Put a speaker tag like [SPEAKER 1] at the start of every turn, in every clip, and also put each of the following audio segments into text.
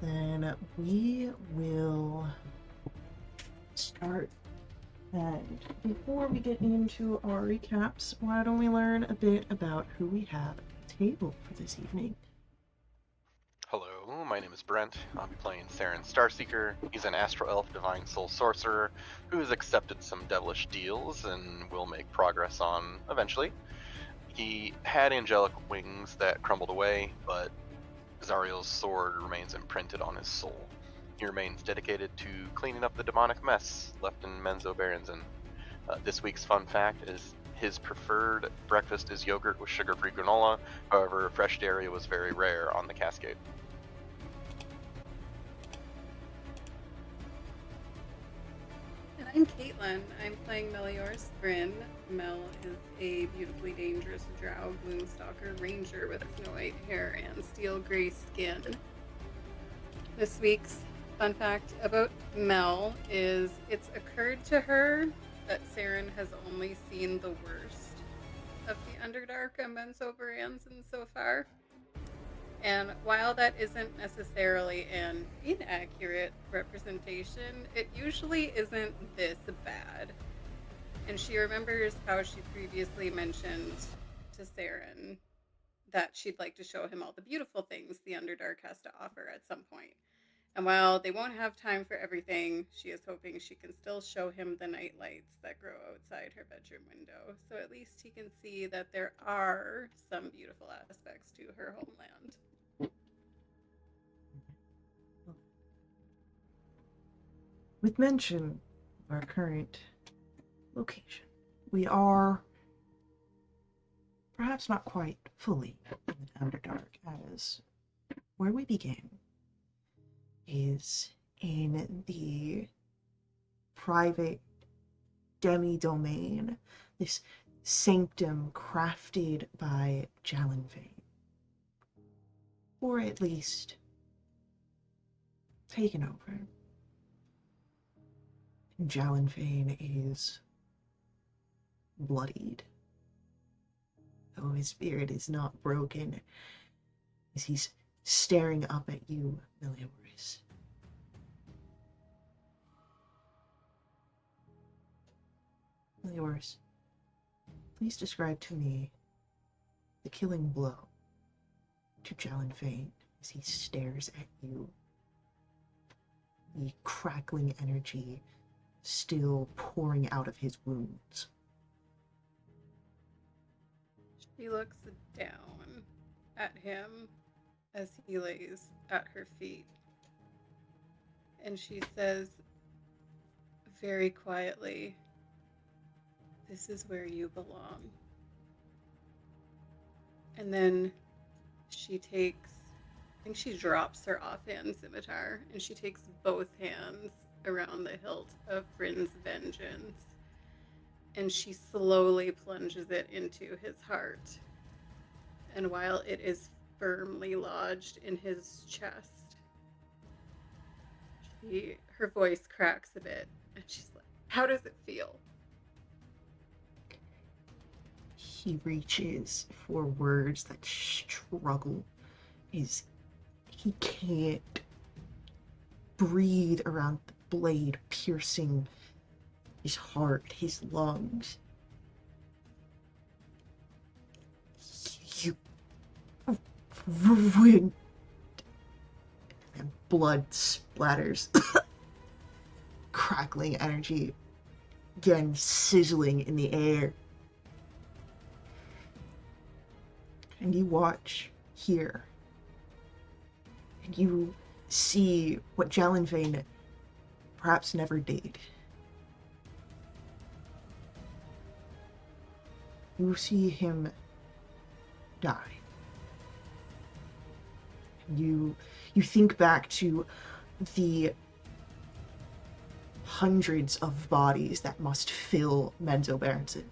[SPEAKER 1] then we will start. And before we get into our recaps, why don't we learn a bit about who we have at the table for this evening?
[SPEAKER 2] Hello, my name is Brent. I'll be playing Saren Starseeker. He's an astral elf divine soul sorcerer who has accepted some devilish deals and will make progress on eventually. He had angelic wings that crumbled away, but Zariel's sword remains imprinted on his soul. He remains dedicated to cleaning up the demonic mess left in Menzo Berenzin. This week's fun fact is his preferred breakfast is yogurt with sugar-free granola. However, fresh dairy was very rare on the Cascade.
[SPEAKER 3] And I'm Caitlin. I'm playing Melior's Grin. Mel is a beautifully dangerous drow gloomstalker ranger with snow white hair and steel gray skin. This week's fun fact about Mel is it's occurred to her that Saren has only seen the worst of the Underdark and Menzo Berenzin so far. And while that isn't necessarily an inaccurate representation, it usually isn't this bad. And she remembers how she previously mentioned to Saren that she'd like to show him all the beautiful things the Underdark has to offer at some point. And while they won't have time for everything, she is hoping she can still show him the night lights that grow outside her bedroom window, so at least he can see that there are some beautiful aspects to her homeland.
[SPEAKER 1] With mention of our current location, we are perhaps not quite fully in the Underdark, as where we begin is in the private demi-domain, this sanctum crafted by Jalenvain, or at least taken over. Jalenvain is bloodied, though his spirit is not broken, as he's staring up at you, Meliorus. Meliorus, please describe to me the killing blow to Jalenvain as he stares at you, the crackling energy still pouring out of his wounds.
[SPEAKER 3] She looks down at him as he lays at her feet. And she says very quietly, "This is where you belong." And then she takes, I think she drops her offhand scimitar, and she takes both hands around the hilt of Bryn's vengeance, and she slowly plunges it into his heart. And while it is firmly lodged in his chest, her voice cracks a bit, and she's like, "How does it feel?"
[SPEAKER 1] He reaches for words that struggle. He can't breathe around the blade piercing his heart, his lungs. You ruined. And blood splatters. Crackling energy again sizzling in the air. And you watch here. And you see what Jalenvain perhaps never did. You see him die. You think back to the hundreds of bodies that must fill Menzo Berenzin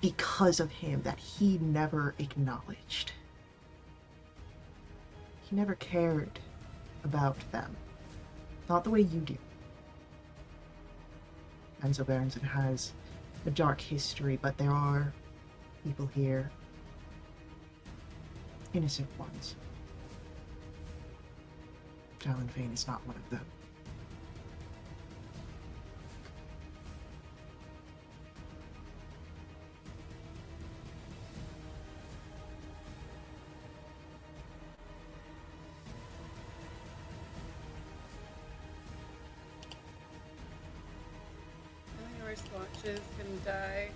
[SPEAKER 1] because of him that he never acknowledged. He never cared about them. Not the way you do. Menzo Berenzin has a dark history, but there are people here, innocent ones, Talonfane is not one of them.
[SPEAKER 3] Eleanor watches him die.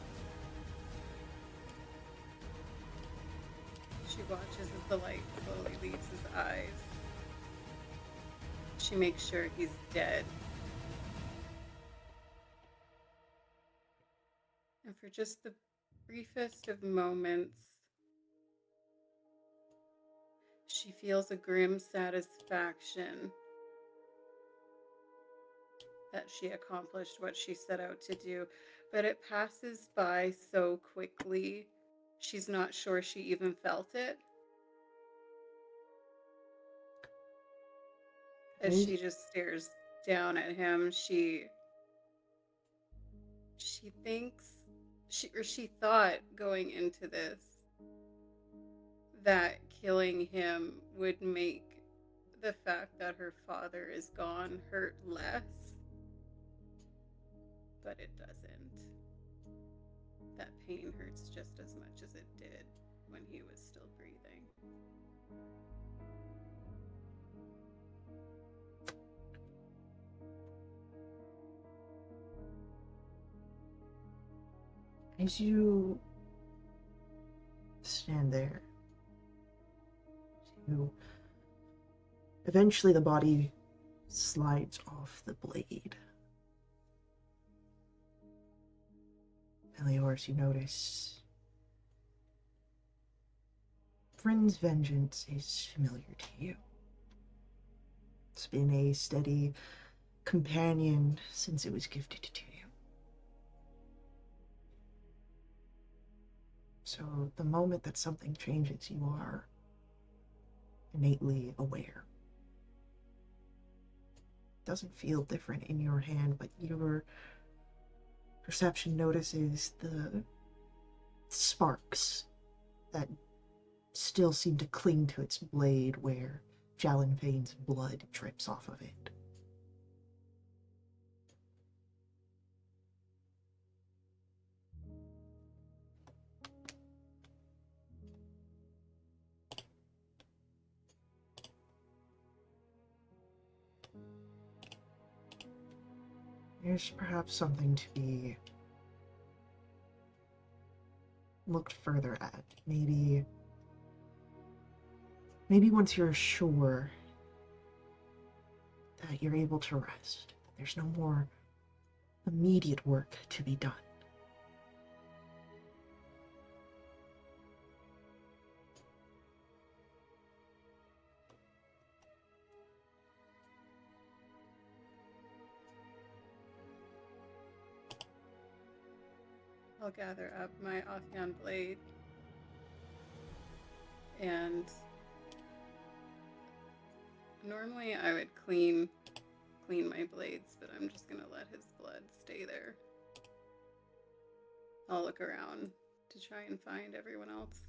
[SPEAKER 3] She watches as the light slowly leaves his eyes. She makes sure he's dead. And for just the briefest of moments, she feels a grim satisfaction that she accomplished what she set out to do, but it passes by so quickly, she's not sure she even felt it. As she just stares down at him, she thinks, she thought going into this that killing him would make the fact that her father is gone hurt less. But it doesn't. That pain hurts just as much as it did when he was still breathing.
[SPEAKER 1] As you stand there, eventually the body slides off the blade. Meliors, you notice Vryn's vengeance is familiar to you. It's been a steady companion since it was gifted to you. So the moment that something changes, you are innately aware. It doesn't feel different in your hand, but your perception notices the sparks that still seem to cling to its blade where Talonfane's blood drips off of it. There's perhaps something to be looked further at. Maybe once you're sure that you're able to rest, that there's no more immediate work to be done.
[SPEAKER 3] I'll gather up my Athyan blade and normally I would clean my blades, but I'm just gonna let his blood stay there. I'll look around to try and find everyone else.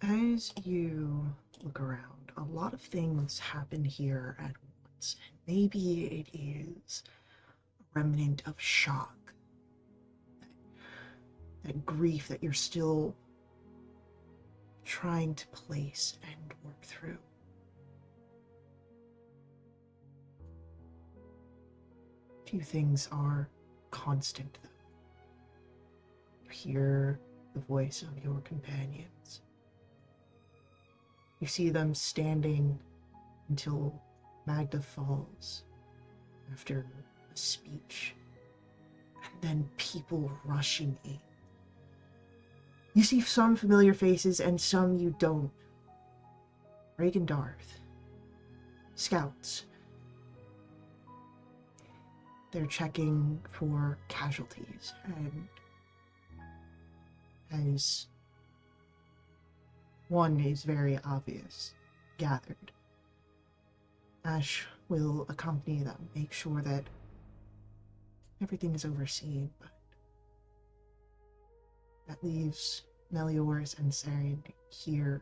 [SPEAKER 1] As you look around, a lot of things happen here at once. Maybe it is a remnant of shock, that grief that you're still trying to place and work through. Few things are constant, though. You hear the voice of your companions. You see them standing until Magda falls after a speech, and then people rushing in. You see some familiar faces and some you don't. Reagan Darth. Scouts. They're checking for casualties, and as one is very obvious, gathered, Ash will accompany them, make sure that everything is overseen, but that leaves Meliors and Saren here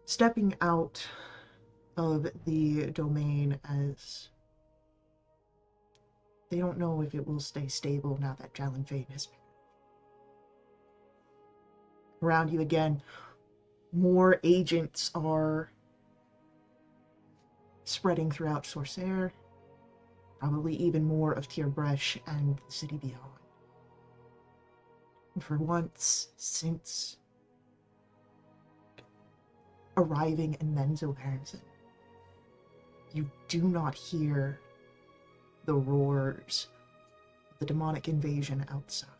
[SPEAKER 1] stepping out of the domain, as they don't know if it will stay stable now that Jalen Fane has been. Around you again, more agents are spreading throughout Sorcerer, probably even more of Tierbreche and the city beyond. And for once, since arriving in Menzoberranzan, you do not hear the roars of the demonic invasion outside.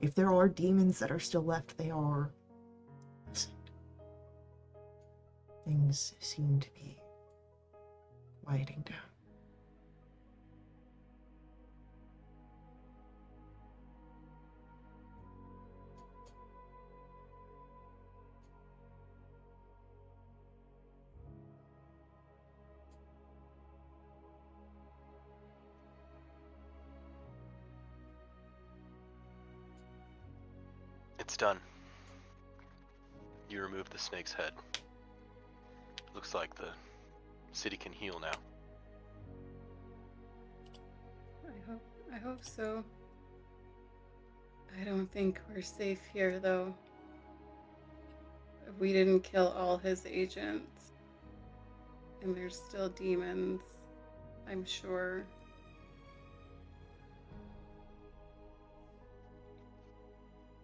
[SPEAKER 1] If there are demons that are still left, they are lessened. Things seem to be quieting down.
[SPEAKER 2] It's done. You removed the snake's head. Looks like the city can heal now.
[SPEAKER 3] I hope so. I don't think we're safe here, though. We didn't kill all his agents. And there's still demons, I'm sure.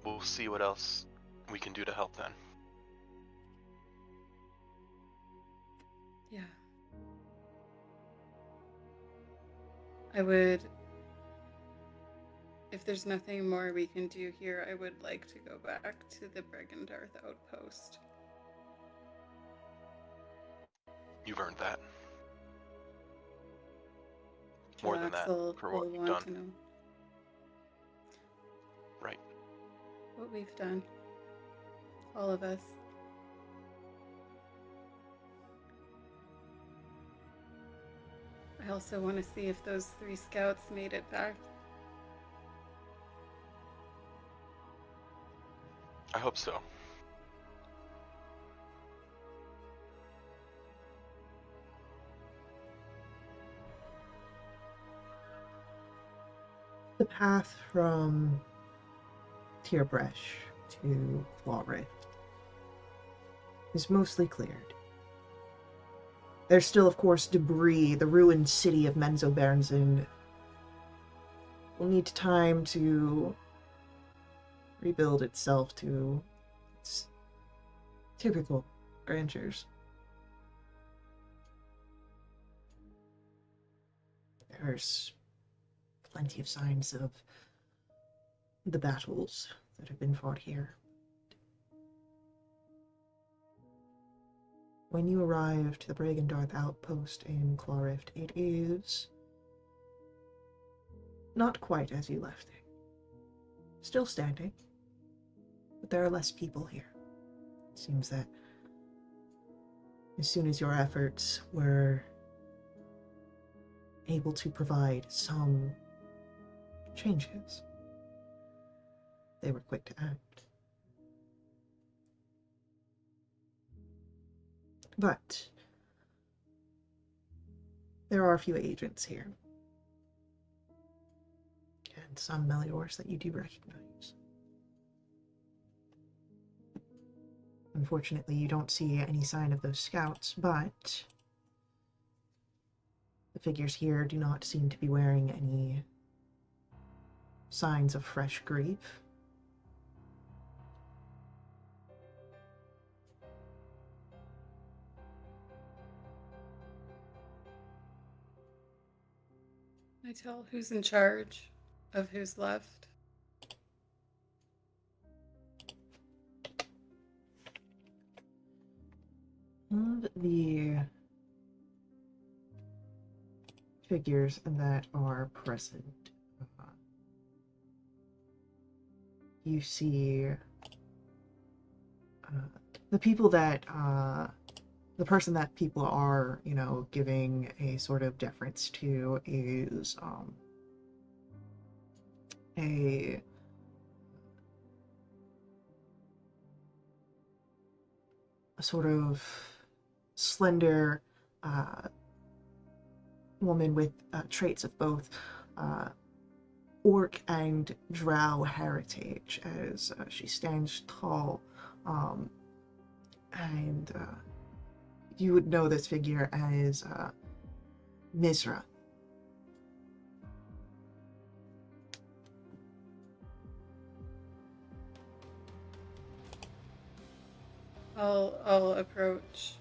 [SPEAKER 2] We'll see what else we can do to help then.
[SPEAKER 3] Yeah. I would... If there's nothing more we can do here, I would like to go back to the Bregendarth outpost.
[SPEAKER 2] You've earned that. More than that for what you've done.
[SPEAKER 3] To know
[SPEAKER 2] right.
[SPEAKER 3] what we've done. All of us. I also want to see if those 3 scouts made it back.
[SPEAKER 2] I hope so.
[SPEAKER 1] The path from Tierbreche to Clawrift is mostly cleared. There's still, of course, debris. The ruined city of Menzoberranzan will need time to rebuild itself to its typical grandeurs. There's plenty of signs of the battles that have been fought here. When you arrive to the Bregendarth outpost in Clawrift, it is not quite as you left it. Still standing, but there are less people here. It seems that as soon as your efforts were able to provide some changes, they were quick to act. But there are a few agents here, and some Meliors that you do recognize. Unfortunately, you don't see any sign of those scouts, but the figures here do not seem to be wearing any signs of fresh grief.
[SPEAKER 3] Can I tell who's in charge of who's left?
[SPEAKER 1] Of the figures that are present, you see the people that the person that people are, giving a sort of deference to is a sort of slender woman with traits of both orc and drow heritage, as she stands tall, and you would know this figure as Mizra.
[SPEAKER 3] I'll approach.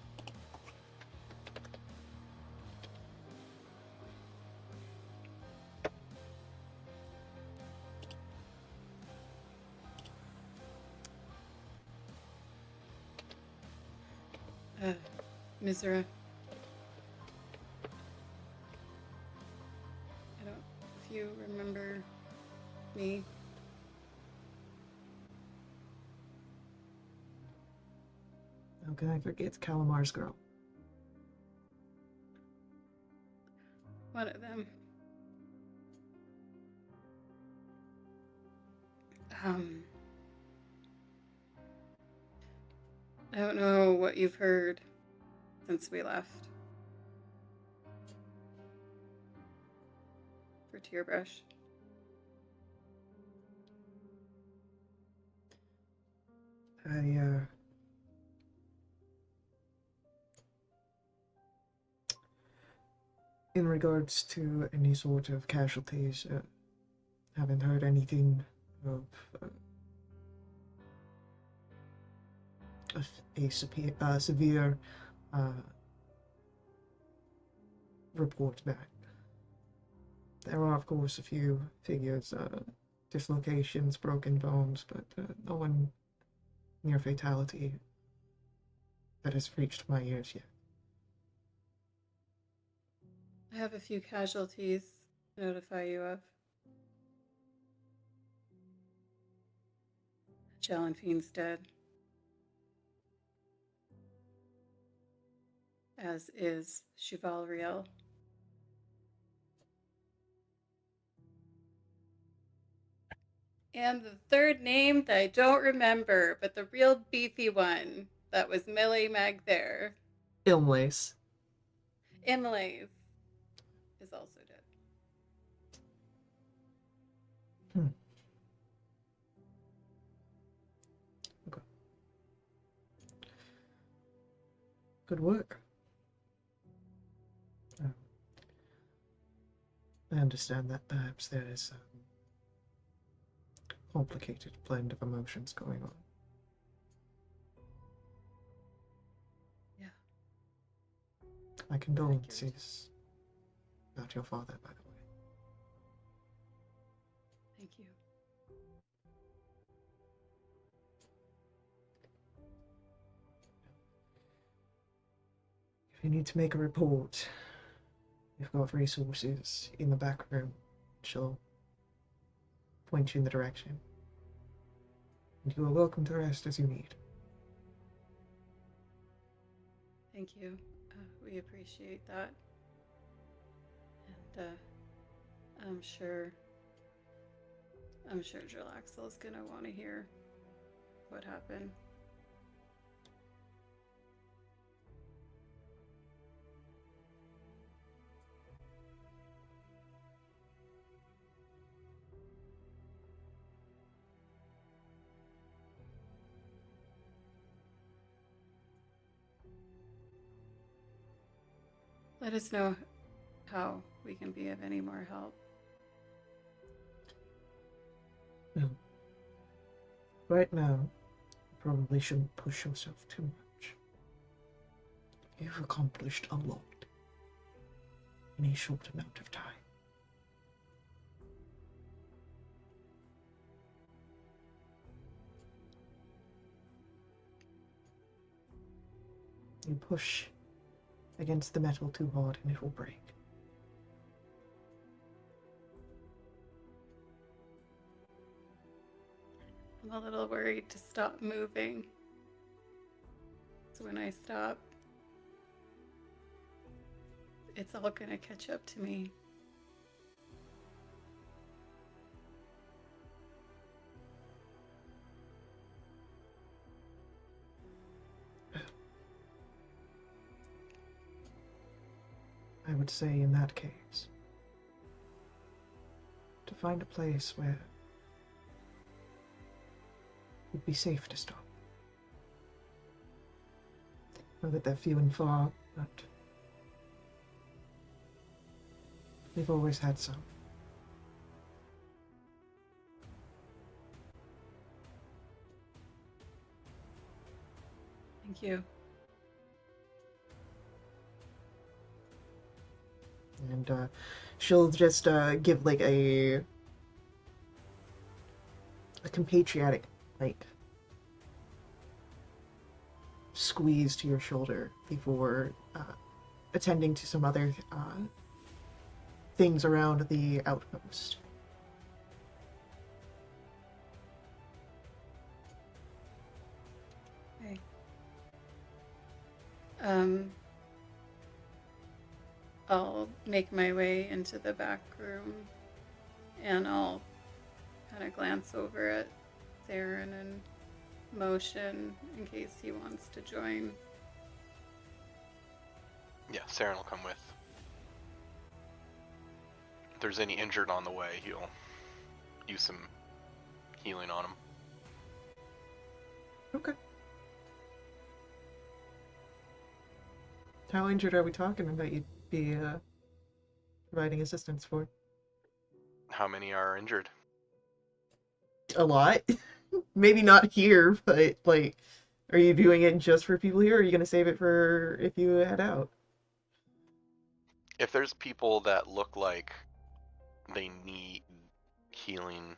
[SPEAKER 3] Mizra. I don't know if you remember me.
[SPEAKER 1] How can I forget Calamar's girl?
[SPEAKER 3] One of them. I don't know what you've heard since we left for Tearbrush.
[SPEAKER 1] In regards to any sort of casualties, haven't heard anything of a severe report back. There are, of course, a few figures, dislocations, broken bones, but no one near fatality that has reached my ears yet.
[SPEAKER 3] I have a few casualties to notify you of. Jalenfiend's dead. As is Chivalriel. And the third name that I don't remember, but the real beefy one, that was Millie Magthair.
[SPEAKER 1] Ilmlace.
[SPEAKER 3] Imlaze is also dead.
[SPEAKER 1] Okay. Good work. I understand that perhaps there is a complicated blend of emotions going on.
[SPEAKER 3] Yeah.
[SPEAKER 1] My condolences about your father, by the way.
[SPEAKER 3] Thank you.
[SPEAKER 1] If you need to make a report, we've got resources in the back room. She'll point you in the direction. And you are welcome to rest as you need.
[SPEAKER 3] Thank you. We appreciate that. And I'm sure Jalaxel's gonna want to hear what happened. Let us know how we can be of any more help.
[SPEAKER 1] Well, right now, you probably shouldn't push yourself too much. You've accomplished a lot in a short amount of time. You push against the metal too hard and it will break.
[SPEAKER 3] I'm a little worried to stop moving. So when I stop, it's all gonna catch up to me.
[SPEAKER 1] I would say in that case, to find a place where it would be safe to stop. I know that they're few and far, but we've always had some.
[SPEAKER 3] Thank you.
[SPEAKER 1] And she'll just give like a compatriotic like squeeze to your shoulder before attending to some other things around the outpost.
[SPEAKER 3] Okay. I'll make my way into the back room, and I'll kind of glance over at Theron and motion in case he wants to join.
[SPEAKER 2] Yeah, Saren will come with. If there's any injured on the way, he'll use some healing on him.
[SPEAKER 1] Okay. How injured are we talking about you'd be providing assistance for?
[SPEAKER 2] How many are injured?
[SPEAKER 1] A lot. Maybe not here, but like, are you doing it just for people here, or are you gonna save it for if you head out?
[SPEAKER 2] If there's people that look like they need healing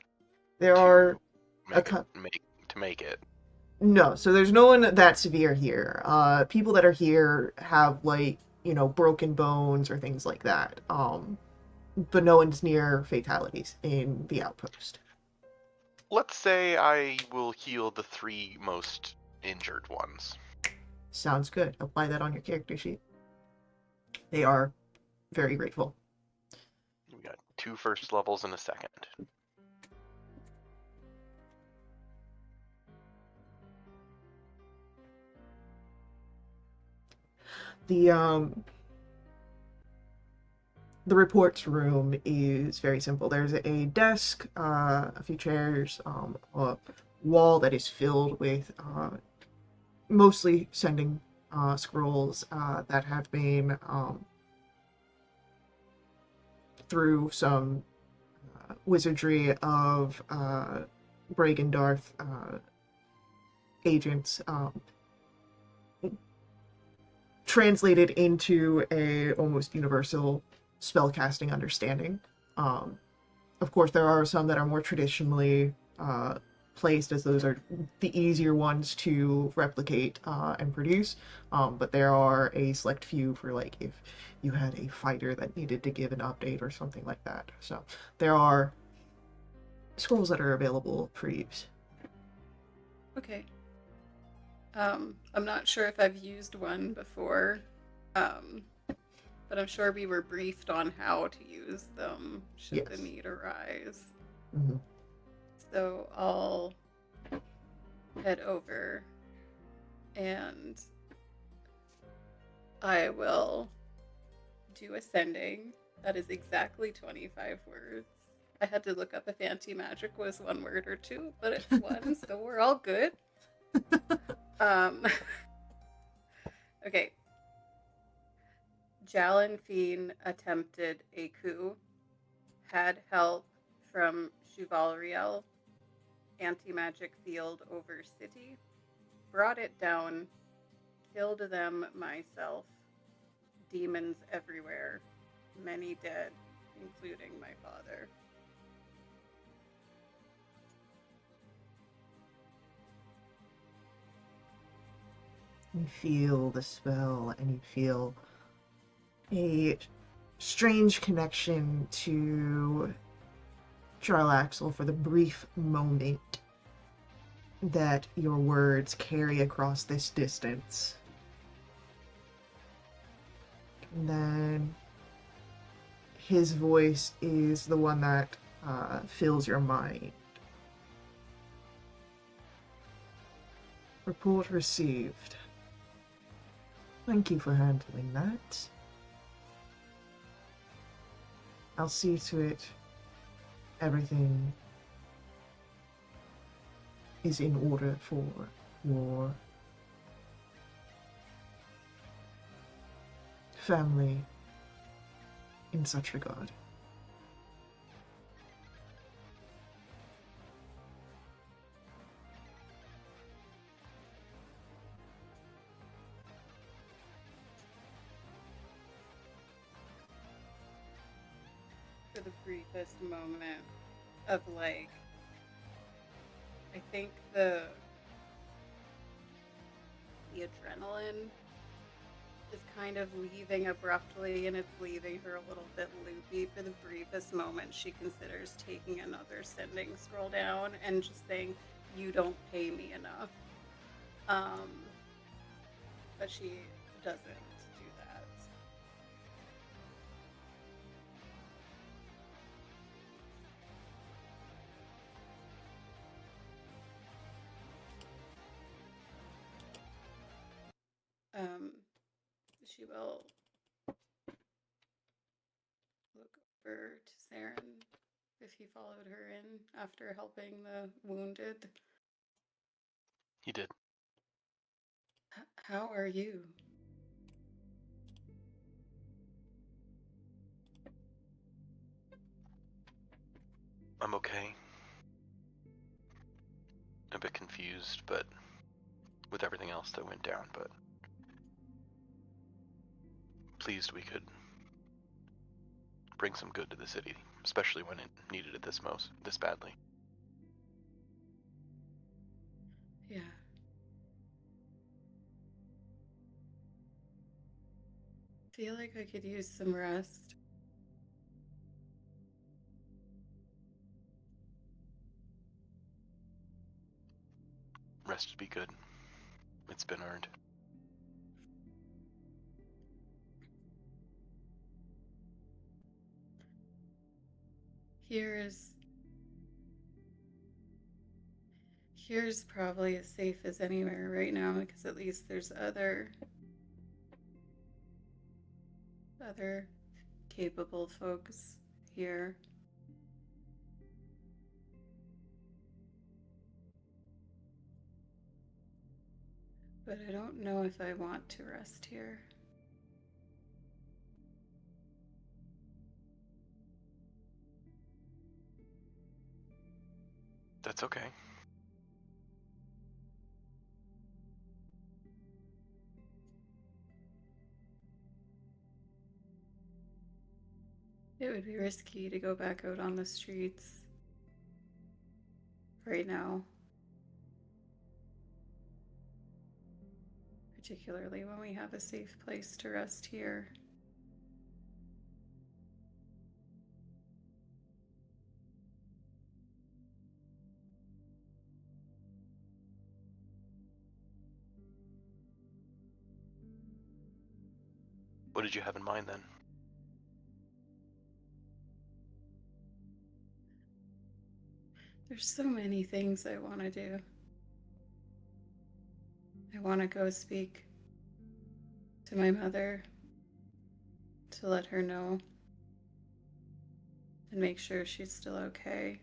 [SPEAKER 1] There
[SPEAKER 2] to
[SPEAKER 1] are
[SPEAKER 2] make it.
[SPEAKER 1] No, so there's no one that severe here. People that are here have like, broken bones or things like that. But no one's near fatalities in the outpost.
[SPEAKER 2] Let's say I will heal the 3 most injured ones.
[SPEAKER 1] Sounds good. Apply that on your character sheet. They are very grateful.
[SPEAKER 2] We got 2 first levels and a second.
[SPEAKER 1] The reports room is very simple. There's a desk, a few chairs, a wall that is filled with mostly sending scrolls that have been through some wizardry of Bragendarth agents translated into a almost universal spellcasting understanding. Of course, there are some that are more traditionally placed, as those are the easier ones to replicate and produce. But there are a select few for like if you had a fighter that needed to give an update or something like that. So there are scrolls that are available for use.
[SPEAKER 3] Okay. I'm not sure if I've used one before, but I'm sure we were briefed on how to use them should the
[SPEAKER 1] Yes.
[SPEAKER 3] need arise.
[SPEAKER 1] Mm-hmm.
[SPEAKER 3] So I'll head over and I will do ascending. That is exactly 25 words. I had to look up if anti-magic was 1 word or 2, but it's 1, so we're all good. Okay. Jalin Fiend attempted a coup, had help from Chuvalriel, anti-magic field over city, brought it down, killed them myself, demons everywhere, many dead, including my father.
[SPEAKER 1] You feel the spell and you feel a strange connection to Jarlaxle for the brief moment that your words carry across this distance. And then his voice is the one that fills your mind. Report received. Thank you for handling that. I'll see to it everything is in order for your family in such regard.
[SPEAKER 3] For the briefest moment of like, I think the adrenaline is kind of leaving abruptly, and it's leaving her a little bit loopy. For the briefest moment, she considers taking another sending scroll down and just saying, "You don't pay me enough." But she doesn't do that. She will look over to Saren if he followed her in after helping the wounded.
[SPEAKER 2] He did.
[SPEAKER 3] How are you?
[SPEAKER 2] I'm okay. A bit confused, but with everything else that went down, but pleased we could bring some good to the city, especially when it needed it this badly.
[SPEAKER 3] Yeah. Feel like I could use some rest.
[SPEAKER 2] Rest would be good. It's been earned.
[SPEAKER 3] Here's probably as safe as anywhere right now, because at least there's other capable folks here. But I don't know if I want to rest here.
[SPEAKER 2] That's okay.
[SPEAKER 3] It would be risky to go back out on the streets right now. Particularly when we have a safe place to rest here.
[SPEAKER 2] What did you have in mind then?
[SPEAKER 3] There's so many things I want to do. I want to go speak to my mother to let her know and make sure she's still okay.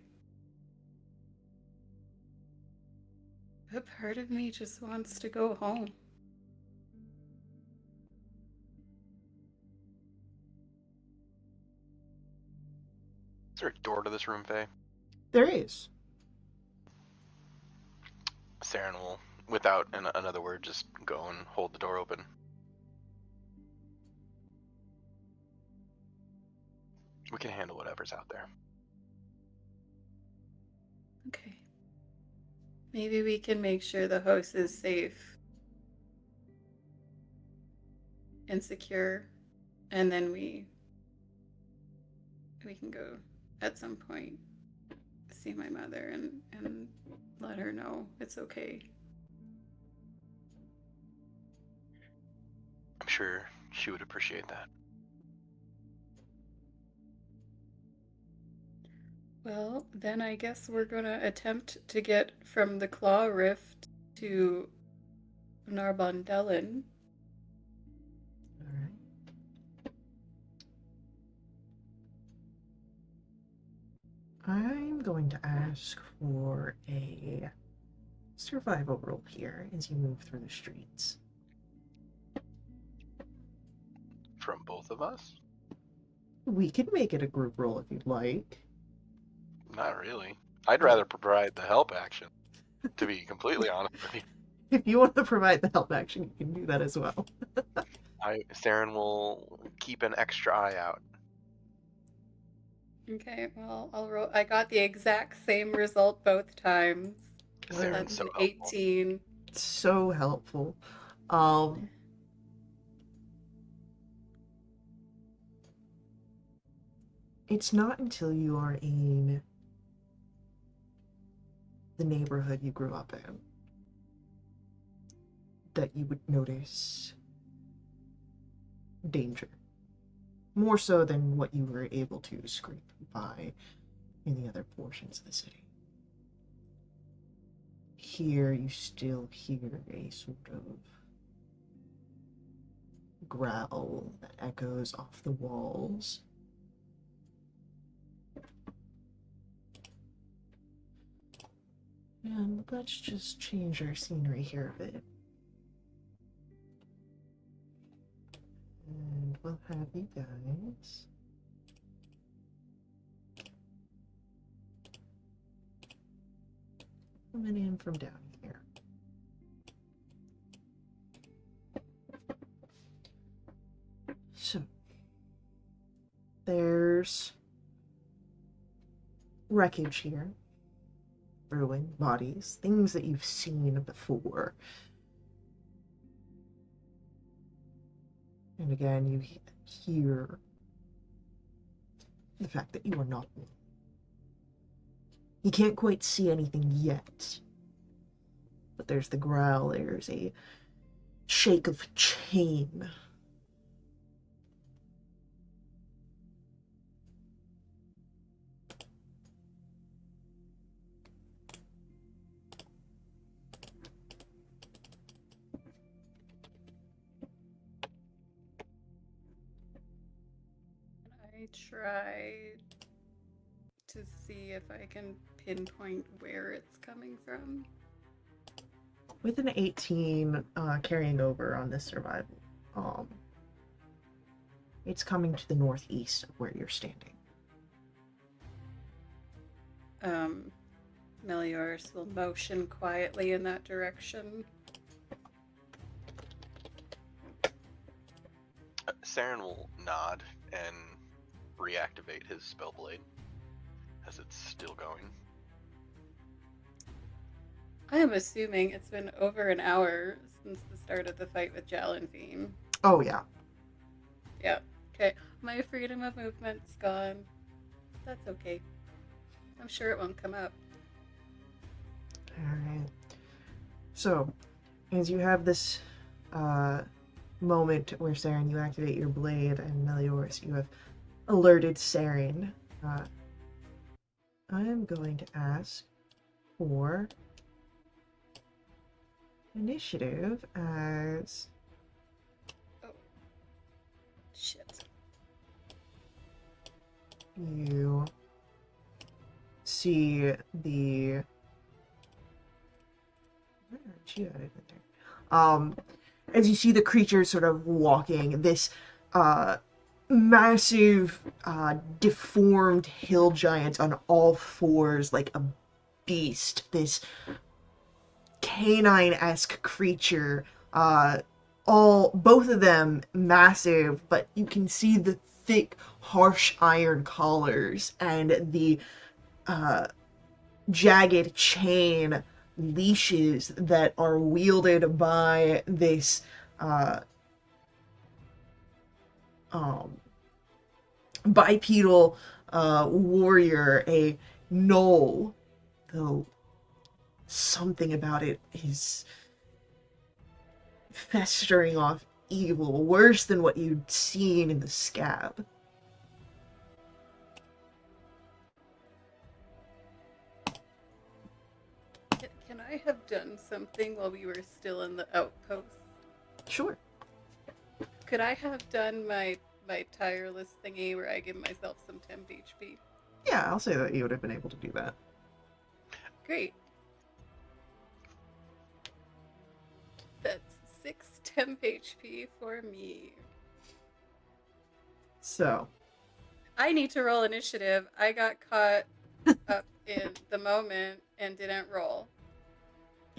[SPEAKER 3] But part of me just wants to go home.
[SPEAKER 2] Is there a door to this room, Faye?
[SPEAKER 1] There is.
[SPEAKER 2] Saren will, without another word, just go and hold the door open. We can handle whatever's out there.
[SPEAKER 3] Okay. Maybe we can make sure the house is safe and secure, and then we can go at some point see my mother and let her know it's okay.
[SPEAKER 2] I'm sure she would appreciate that.
[SPEAKER 3] Well, then I guess we're gonna attempt to get from the Claw Rift to Narbondelin.
[SPEAKER 1] All right. I'm going to ask for a survival roll here as you move through the streets.
[SPEAKER 2] From both of us?
[SPEAKER 1] We can make it a group roll if you'd like.
[SPEAKER 2] Not really. I'd rather provide the help action, to be completely honest with you.
[SPEAKER 1] If you want to provide the help action, you can do that as well.
[SPEAKER 2] Saren will keep an extra eye out.
[SPEAKER 3] Okay, well, I'll roll. I got the exact same result both times. So
[SPEAKER 2] Saren's
[SPEAKER 3] that's
[SPEAKER 2] so
[SPEAKER 3] an
[SPEAKER 2] helpful.
[SPEAKER 3] 18.
[SPEAKER 1] So helpful. It's not until you are in the neighborhood you grew up in that you would notice danger. More so than what you were able to scrape by in the other portions of the city. Here you still hear a sort of growl that echoes off the walls. And let's just change our scenery here a bit. And we'll have you guys coming in from down here. So, there's wreckage here. Ruin, bodies, things that you've seen before. And again, you hear the fact that you are not alone. You can't quite see anything yet. But there's the growl, there's a shake of chain.
[SPEAKER 3] I try to see if I can pinpoint where it's coming from.
[SPEAKER 1] With an 18 carrying over on this survival, it's coming to the northeast of where you're standing.
[SPEAKER 3] Meliors will motion quietly in that direction.
[SPEAKER 2] Saren will nod and reactivate his spellblade as it's still going.
[SPEAKER 3] I am assuming it's been over an hour since the start of the fight with Jalenvine.
[SPEAKER 1] Oh, yeah.
[SPEAKER 3] Yeah. Okay. My freedom of movement's gone. That's okay. I'm sure it won't come up.
[SPEAKER 1] Alright. So, as you have this moment where Saren, you activate your blade, and Meliors, you have alerted Saren, I'm going to ask for initiative as...
[SPEAKER 3] Oh. Shit.
[SPEAKER 1] You see the... Where aren't you added in there? As you see the creature sort of walking, this massive, deformed hill giant on all fours, like a beast, this canine-esque creature, both of them massive, but you can see the thick, harsh iron collars and the jagged chain leashes that are wielded by this bipedal warrior, a gnoll, though something about it is festering off evil, worse than what you'd seen in the scab.
[SPEAKER 3] Can I have done something while we were still in the outpost?
[SPEAKER 1] Sure.
[SPEAKER 3] Could I have done my tireless thingy where I give myself some temp HP?
[SPEAKER 1] Yeah, I'll say that you would have been able to do that.
[SPEAKER 3] Great. That's 6 temp HP for me.
[SPEAKER 1] So,
[SPEAKER 3] I need to roll initiative. I got caught up in the moment and didn't roll.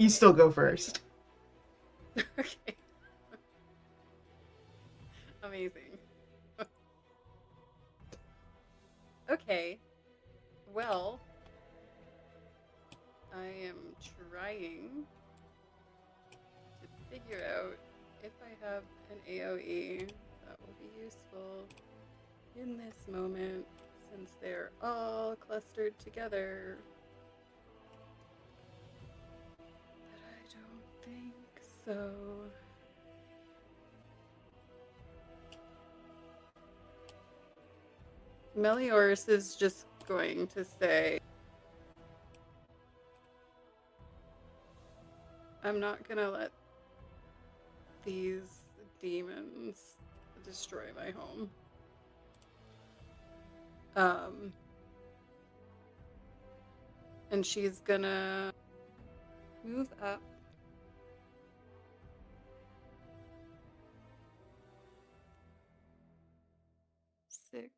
[SPEAKER 1] you still go first.
[SPEAKER 3] Okay. Amazing. Okay. Well, I am trying to figure out if I have an AoE that will be useful in this moment since they're all clustered together. But I don't think so. Meliorus is just going to say, I'm not gonna let these demons destroy my home. And she's gonna move up. Six,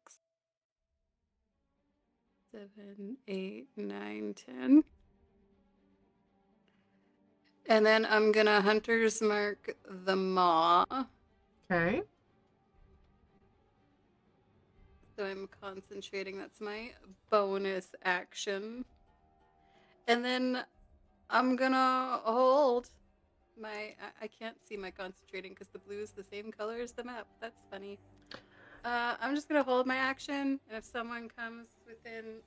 [SPEAKER 3] 7, 8, 9, 10. And then I'm gonna hunter's mark the maw.
[SPEAKER 1] Okay.
[SPEAKER 3] So I'm concentrating. That's my bonus action. And then I'm gonna hold my. I can't see my concentrating because the blue is the same color as the map. That's funny. I'm just gonna hold my action, and if someone comes within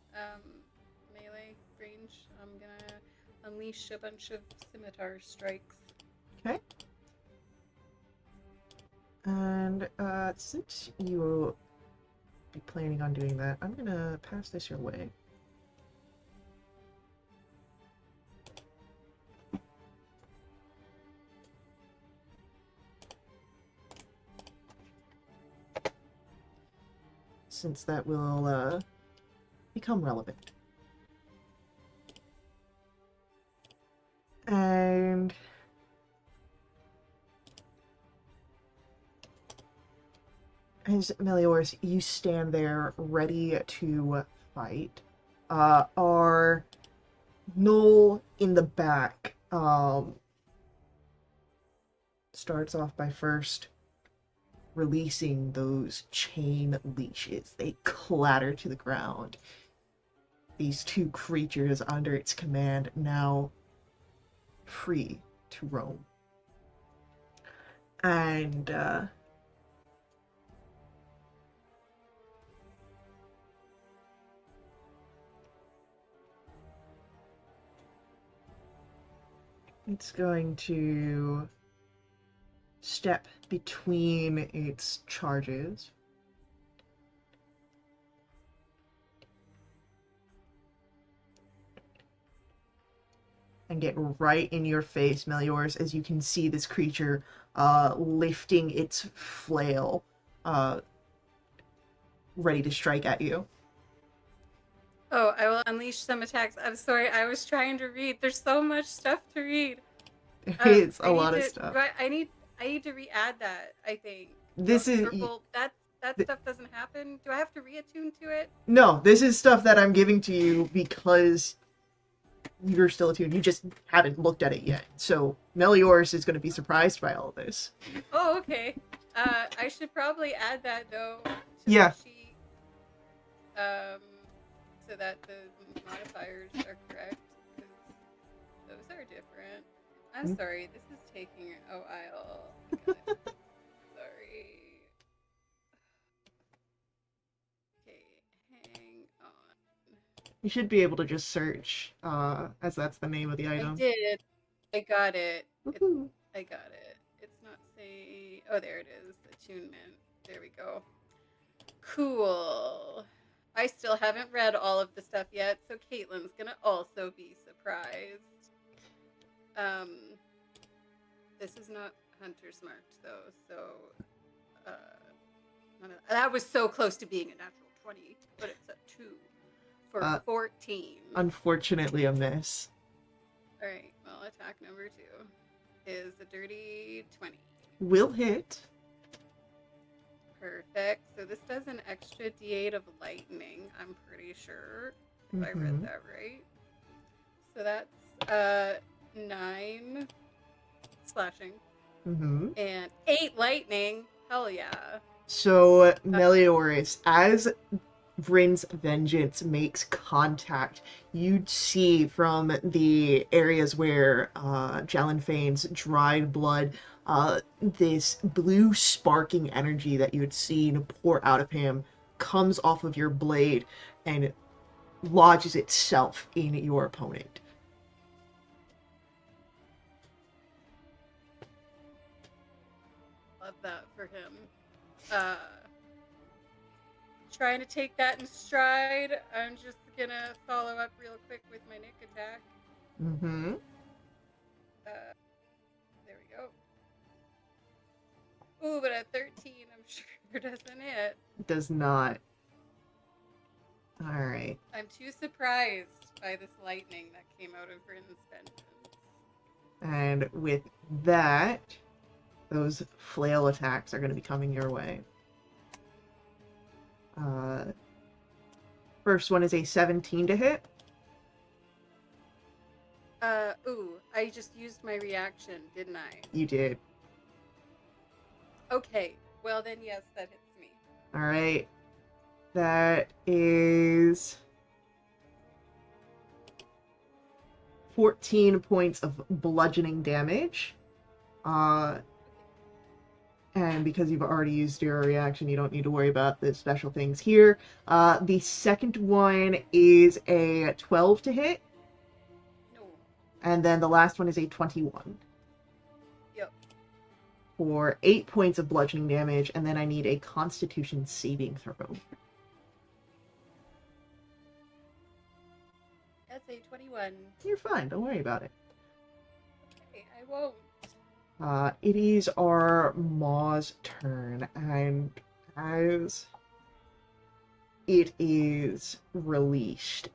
[SPEAKER 3] melee range, I'm gonna unleash a bunch of scimitar strikes.
[SPEAKER 1] Okay. And since you will be planning on doing that, I'm gonna pass this your way. Since that will become relevant. And as Meliorus, you stand there ready to fight. Our Knoll in the back starts off by first releasing those chain leashes. They clatter to the ground. These two creatures under its command now free to roam. And it's going to step between its charges. And get right in your face, Meliorus, as you can see this creature lifting its flail, ready to strike at you.
[SPEAKER 3] Oh, I will unleash some attacks. I'm sorry, I was trying to read. There's so much stuff to read.
[SPEAKER 1] It's a lot of stuff.
[SPEAKER 3] I need to re-add that, I think.
[SPEAKER 1] This is...
[SPEAKER 3] Well, that stuff doesn't happen. Do I have to reattune to it?
[SPEAKER 1] No, this is stuff that I'm giving to you because you're still attuned. You just haven't looked at it yet. So Meliorus is going to be surprised by all this.
[SPEAKER 3] Oh, okay. I should probably add that, though, to
[SPEAKER 1] Yeah.
[SPEAKER 3] the sheet, so that the modifiers are correct, because those are different. I'm sorry, this is taking a while. Sorry. Okay, hang on.
[SPEAKER 1] You should be able to just search, as that's the name of the item.
[SPEAKER 3] I did. I got it.
[SPEAKER 1] Woohoo.
[SPEAKER 3] I got it. It's not say. Oh, there it is. Attunement. There we go. Cool. I still haven't read all of the stuff yet, so Caitlin's gonna also be surprised. This is not hunter's marked though, so that was so close to being a natural 20, but it's a 2. for 14.
[SPEAKER 1] Unfortunately, a miss.
[SPEAKER 3] All right. Well, attack number 2 is a dirty 20.
[SPEAKER 1] Will hit.
[SPEAKER 3] Perfect. So this does an extra d8 of lightning, I'm pretty sure, if I read that right. So that's 9 slashing and 8 lightning. Hell yeah.
[SPEAKER 1] So, Melioris, as Vryn's vengeance makes contact, you'd see from the areas where Jalenfane's dried blood, this blue sparking energy that you had seen pour out of him comes off of your blade and lodges itself in your opponent.
[SPEAKER 3] Love that for him. Trying to take that in stride. I'm just gonna follow up real quick with my Nick attack. There we go. Ooh, but at 13, I'm sure doesn't hit.
[SPEAKER 1] Does not. Alright.
[SPEAKER 3] I'm too surprised by this lightning that came out of Vryn's vengeance.
[SPEAKER 1] And with that, those flail attacks are going to be coming your way. First one is a 17 to hit.
[SPEAKER 3] Ooh, I just used my reaction, didn't I?
[SPEAKER 1] You did.
[SPEAKER 3] Okay, well then yes, that hits me.
[SPEAKER 1] Alright. That is 14 points of bludgeoning damage. And because you've already used your reaction, you don't need to worry about the special things here. The second one is a 12 to hit.
[SPEAKER 3] No.
[SPEAKER 1] And then the last one is a 21.
[SPEAKER 3] Yep.
[SPEAKER 1] For 8 points of bludgeoning damage, and then I need a Constitution saving throw.
[SPEAKER 3] That's a 21.
[SPEAKER 1] You're fine, don't worry about it.
[SPEAKER 3] Okay, I won't.
[SPEAKER 1] It is our Maw's turn, and as it is released,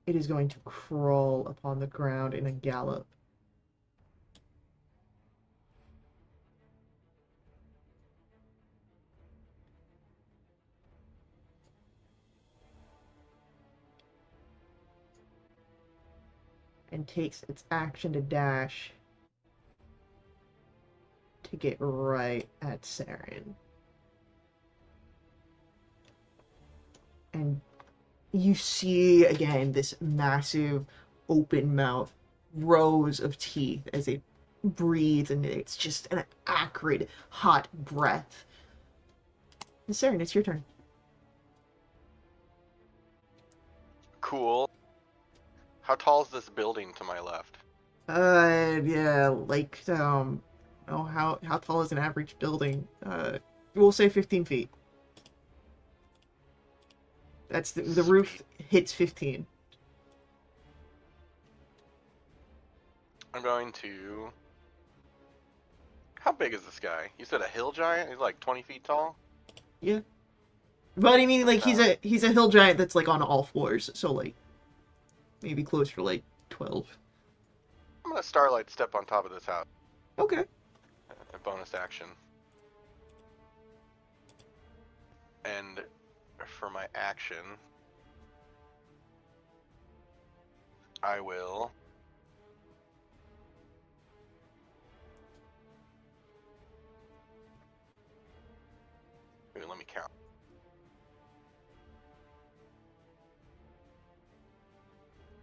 [SPEAKER 1] it is going to crawl upon the ground in a gallop. And takes its action to dash to get right at Saren. And you see again this massive open mouth, rows of teeth as it breathes, and it's just an acrid, hot breath. Saren, it's your turn.
[SPEAKER 2] Cool. How tall is this building to my left?
[SPEAKER 1] Yeah, like, oh, how tall is an average building? We'll say 15 feet. That's the roof hits 15.
[SPEAKER 2] I'm going to... How big is this guy? You said a hill giant? He's like 20 feet tall?
[SPEAKER 1] Yeah. But I mean, like, he's a hill giant that's, like, on all fours, so, like, maybe close for, like, 12.
[SPEAKER 2] I'm gonna Starlight step on top of this house.
[SPEAKER 1] Okay.
[SPEAKER 2] A bonus action. And for my action, I will... Here, let me count.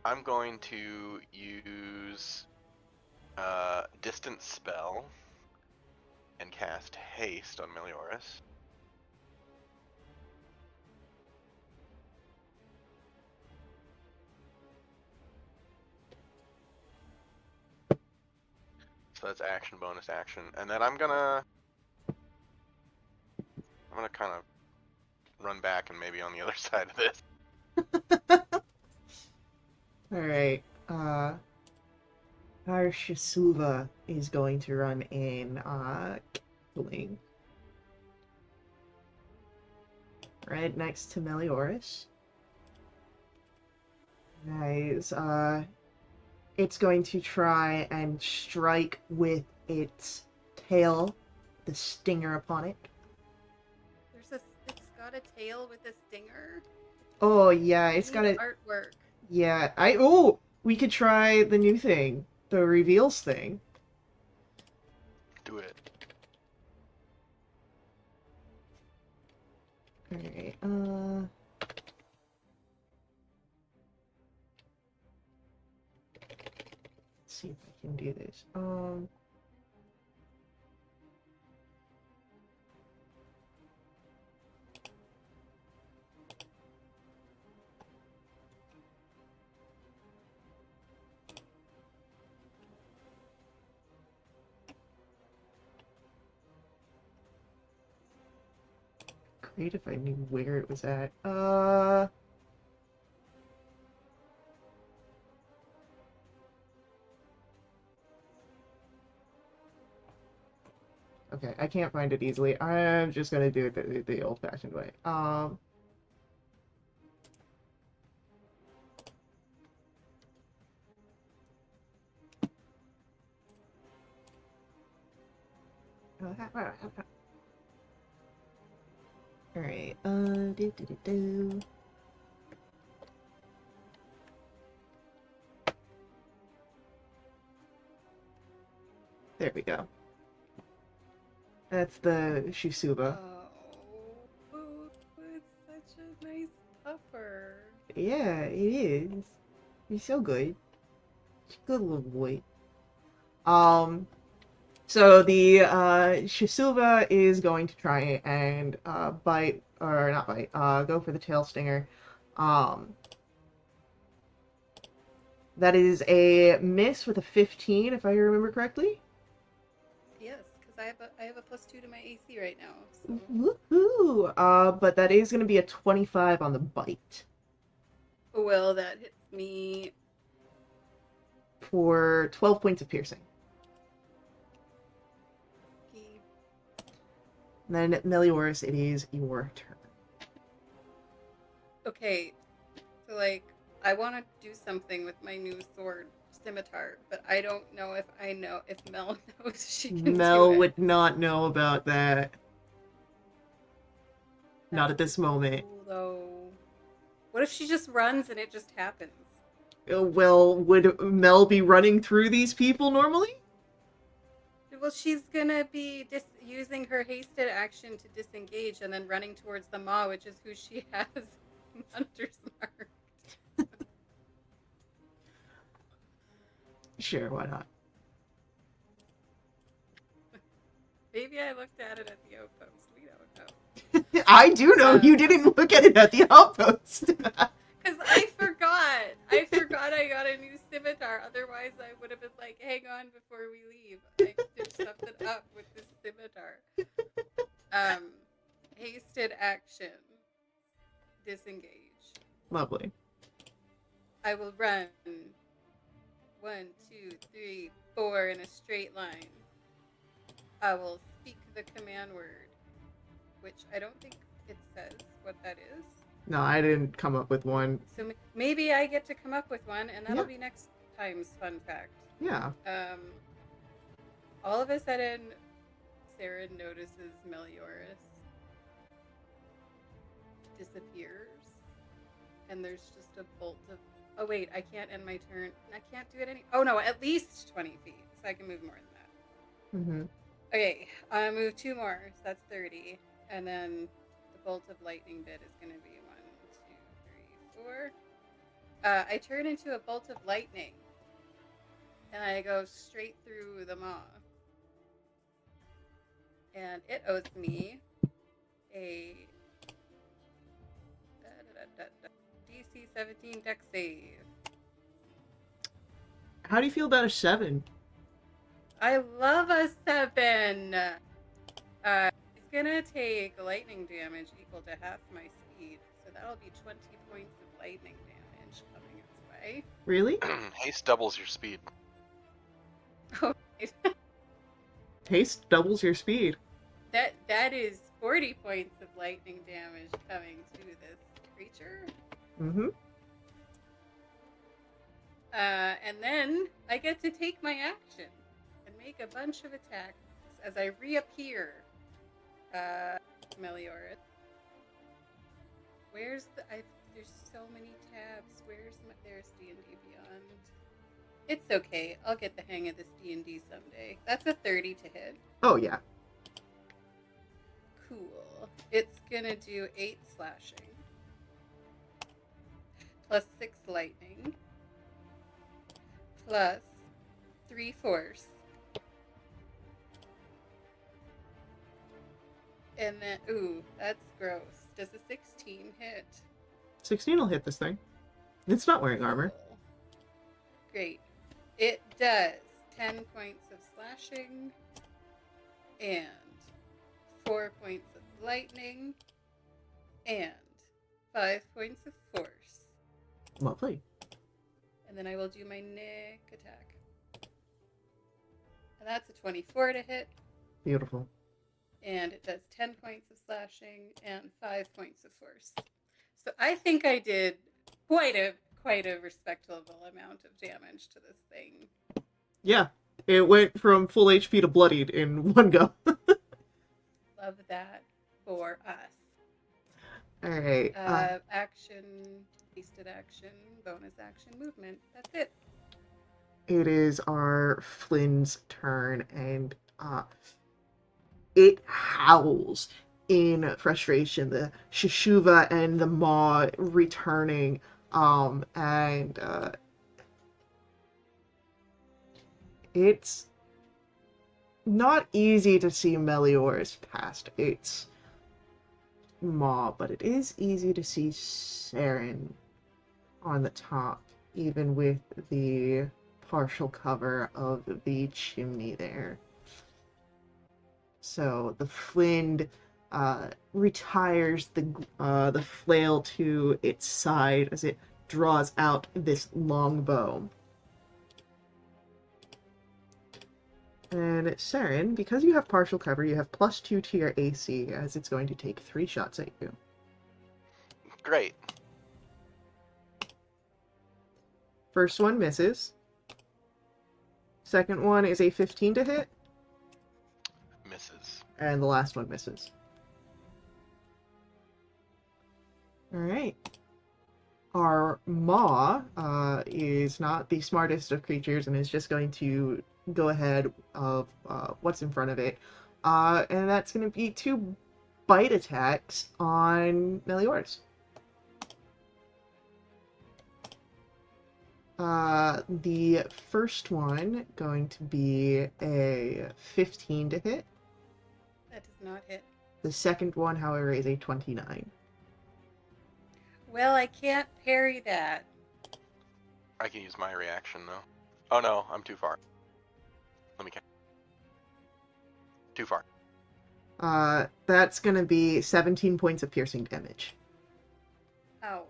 [SPEAKER 2] I'm going to use Distance Spell and cast Haste on Melioris. So that's action, bonus action. And then I'm gonna kind of run back and maybe on the other side of this.
[SPEAKER 1] Alright, Arshisuva is going to run in, killing. right next to Melioras. Guys, it's going to try and strike with its tail, the stinger upon it.
[SPEAKER 3] It's got a tail with a stinger.
[SPEAKER 1] Oh yeah,
[SPEAKER 3] I
[SPEAKER 1] it's
[SPEAKER 3] need
[SPEAKER 1] got a
[SPEAKER 3] artwork.
[SPEAKER 1] yeah. We could try the new thing, the reveals thing.
[SPEAKER 2] Do it.
[SPEAKER 1] All right. Let's see if I can do this. Great if I knew where it was at. Okay, I can't find it easily. I'm just gonna do it the old-fashioned way. Alright, do. There we go. That's the Shusuba.
[SPEAKER 3] Oh, it's such a nice pupper.
[SPEAKER 1] Yeah, it is. He's so good. Good little boy. So the Shisuba is going to try and bite, or not bite, go for the tail stinger. That is a miss with a 15, if I remember correctly.
[SPEAKER 3] Yes, because I have a +2 to my AC right now. So.
[SPEAKER 1] Woohoo! But that is going to be a 25 on the bite.
[SPEAKER 3] Well, that hits me
[SPEAKER 1] For 12 points of piercing. And then, Melioras, it is your turn.
[SPEAKER 3] Okay, so like, I want to do something with my new sword, scimitar, but I don't know if Mel knows she can do it.
[SPEAKER 1] Mel would not know about that. Not at this moment.
[SPEAKER 3] Cool, though. What if she just runs and it just happens?
[SPEAKER 1] Well, would Mel be running through these people normally?
[SPEAKER 3] Well, she's gonna be using her hasted action to disengage and then running towards the maw, which is who she has Hunter's Mark.
[SPEAKER 1] Sure, why not?
[SPEAKER 3] Maybe I looked at it at the outpost. We don't know.
[SPEAKER 1] I do know you didn't look at it at the outpost.
[SPEAKER 3] Because I forgot. I got a new scimitar. Otherwise, I would have been like, hang on before we leave. I did something up with this scimitar. Hasted action. Disengage.
[SPEAKER 1] Lovely.
[SPEAKER 3] I will run 1, 2, 3, 4 in a straight line. I will speak the command word, which I don't think it says what that is.
[SPEAKER 1] No, I didn't come up with one.
[SPEAKER 3] So maybe I get to come up with one, and that'll be next time's fun fact.
[SPEAKER 1] Yeah.
[SPEAKER 3] All of a sudden, Sarah notices Melioras disappears, and there's just a bolt of... Oh wait, I can't end my turn. I can't do it any... Oh no, at least 20 feet, so I can move more than that.
[SPEAKER 1] Mm-hmm.
[SPEAKER 3] Okay, I move 2 more, so that's 30, and then the bolt of lightning bit is going to be 1, 2, 3, 4. I turn into a bolt of lightning, and I go straight through the maw. And it owes me a DC 17 dex save.
[SPEAKER 1] How do you feel about a 7?
[SPEAKER 3] I love a 7! It's gonna take lightning damage equal to half my speed, so that'll be 20 points of lightning damage coming its way.
[SPEAKER 1] Really?
[SPEAKER 2] Haste doubles your speed.
[SPEAKER 3] Oh,
[SPEAKER 1] Haste doubles your speed.
[SPEAKER 3] that is 40 points of lightning damage coming to this creature.
[SPEAKER 1] Mm-hmm.
[SPEAKER 3] And then I get to take my action and make a bunch of attacks as I reappear. Melioris. Where's the? There's so many tabs. There's D&D Beyond. It's okay. I'll get the hang of this D&D someday. That's a 30 to hit.
[SPEAKER 1] Oh, yeah.
[SPEAKER 3] Cool. It's gonna do 8 slashing. Plus 6 lightning. Plus 3 force. And then, ooh, that's gross. Does a 16 hit?
[SPEAKER 1] 16 will hit this thing. It's not wearing armor.
[SPEAKER 3] Cool. Great. It does 10 points of slashing and 4 points of lightning and 5 points of force.
[SPEAKER 1] Lovely.
[SPEAKER 3] And then I will do my Nick attack. And that's a 24 to hit.
[SPEAKER 1] Beautiful.
[SPEAKER 3] And it does 10 points of slashing and 5 points of force. So I think I did quite a respectable amount of damage to this thing.
[SPEAKER 1] Yeah. It went from full HP to bloodied in one go.
[SPEAKER 3] Love that for us.
[SPEAKER 1] Alright.
[SPEAKER 3] Action, wasted action, bonus action, movement. That's it.
[SPEAKER 1] It is our Flynn's turn, and it howls in frustration. The Shishuva and the Maw returning, and it's not easy to see Melioris past its Maw, but it is easy to see Saren on the top, even with the partial cover of the chimney there. So the Flynn retires the flail to its side as it draws out this long bow. And Saren, because you have partial cover, you have +2 to your AC, as it's going to take 3 shots at you.
[SPEAKER 2] Great.
[SPEAKER 1] First one misses. Second one is a 15 to hit.
[SPEAKER 2] Misses.
[SPEAKER 1] And the last one misses. Alright. Our Maw is not the smartest of creatures and is just going to go ahead of what's in front of it. And that's going to be 2 bite attacks on Melioris. The first one going to be a 15 to hit.
[SPEAKER 3] That does not hit.
[SPEAKER 1] The second one, however, is a 29.
[SPEAKER 3] Well, I can't parry that.
[SPEAKER 2] I can use my reaction though. Oh no, I'm too far. Let me count. Too far.
[SPEAKER 1] That's gonna be 17 points of piercing damage.
[SPEAKER 3] Ow.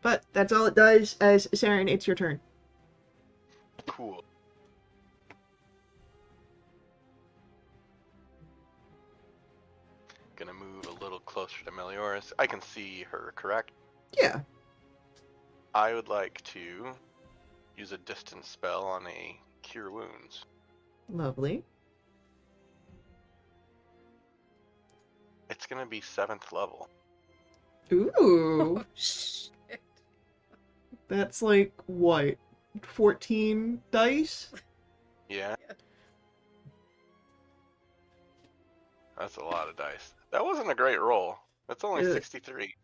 [SPEAKER 1] But that's all it does. As Saren, it's your turn.
[SPEAKER 2] Cool. Gonna move a little closer to Melioris. I can see her, correct?
[SPEAKER 1] Yeah.
[SPEAKER 2] I would like to use a distance spell on a Cure Wounds.
[SPEAKER 1] Lovely.
[SPEAKER 2] It's gonna be 7th level.
[SPEAKER 1] Ooh.
[SPEAKER 3] Oh, shit.
[SPEAKER 1] That's like, what? 14 dice?
[SPEAKER 2] Yeah. That's a lot of dice. That wasn't a great roll. That's only 63.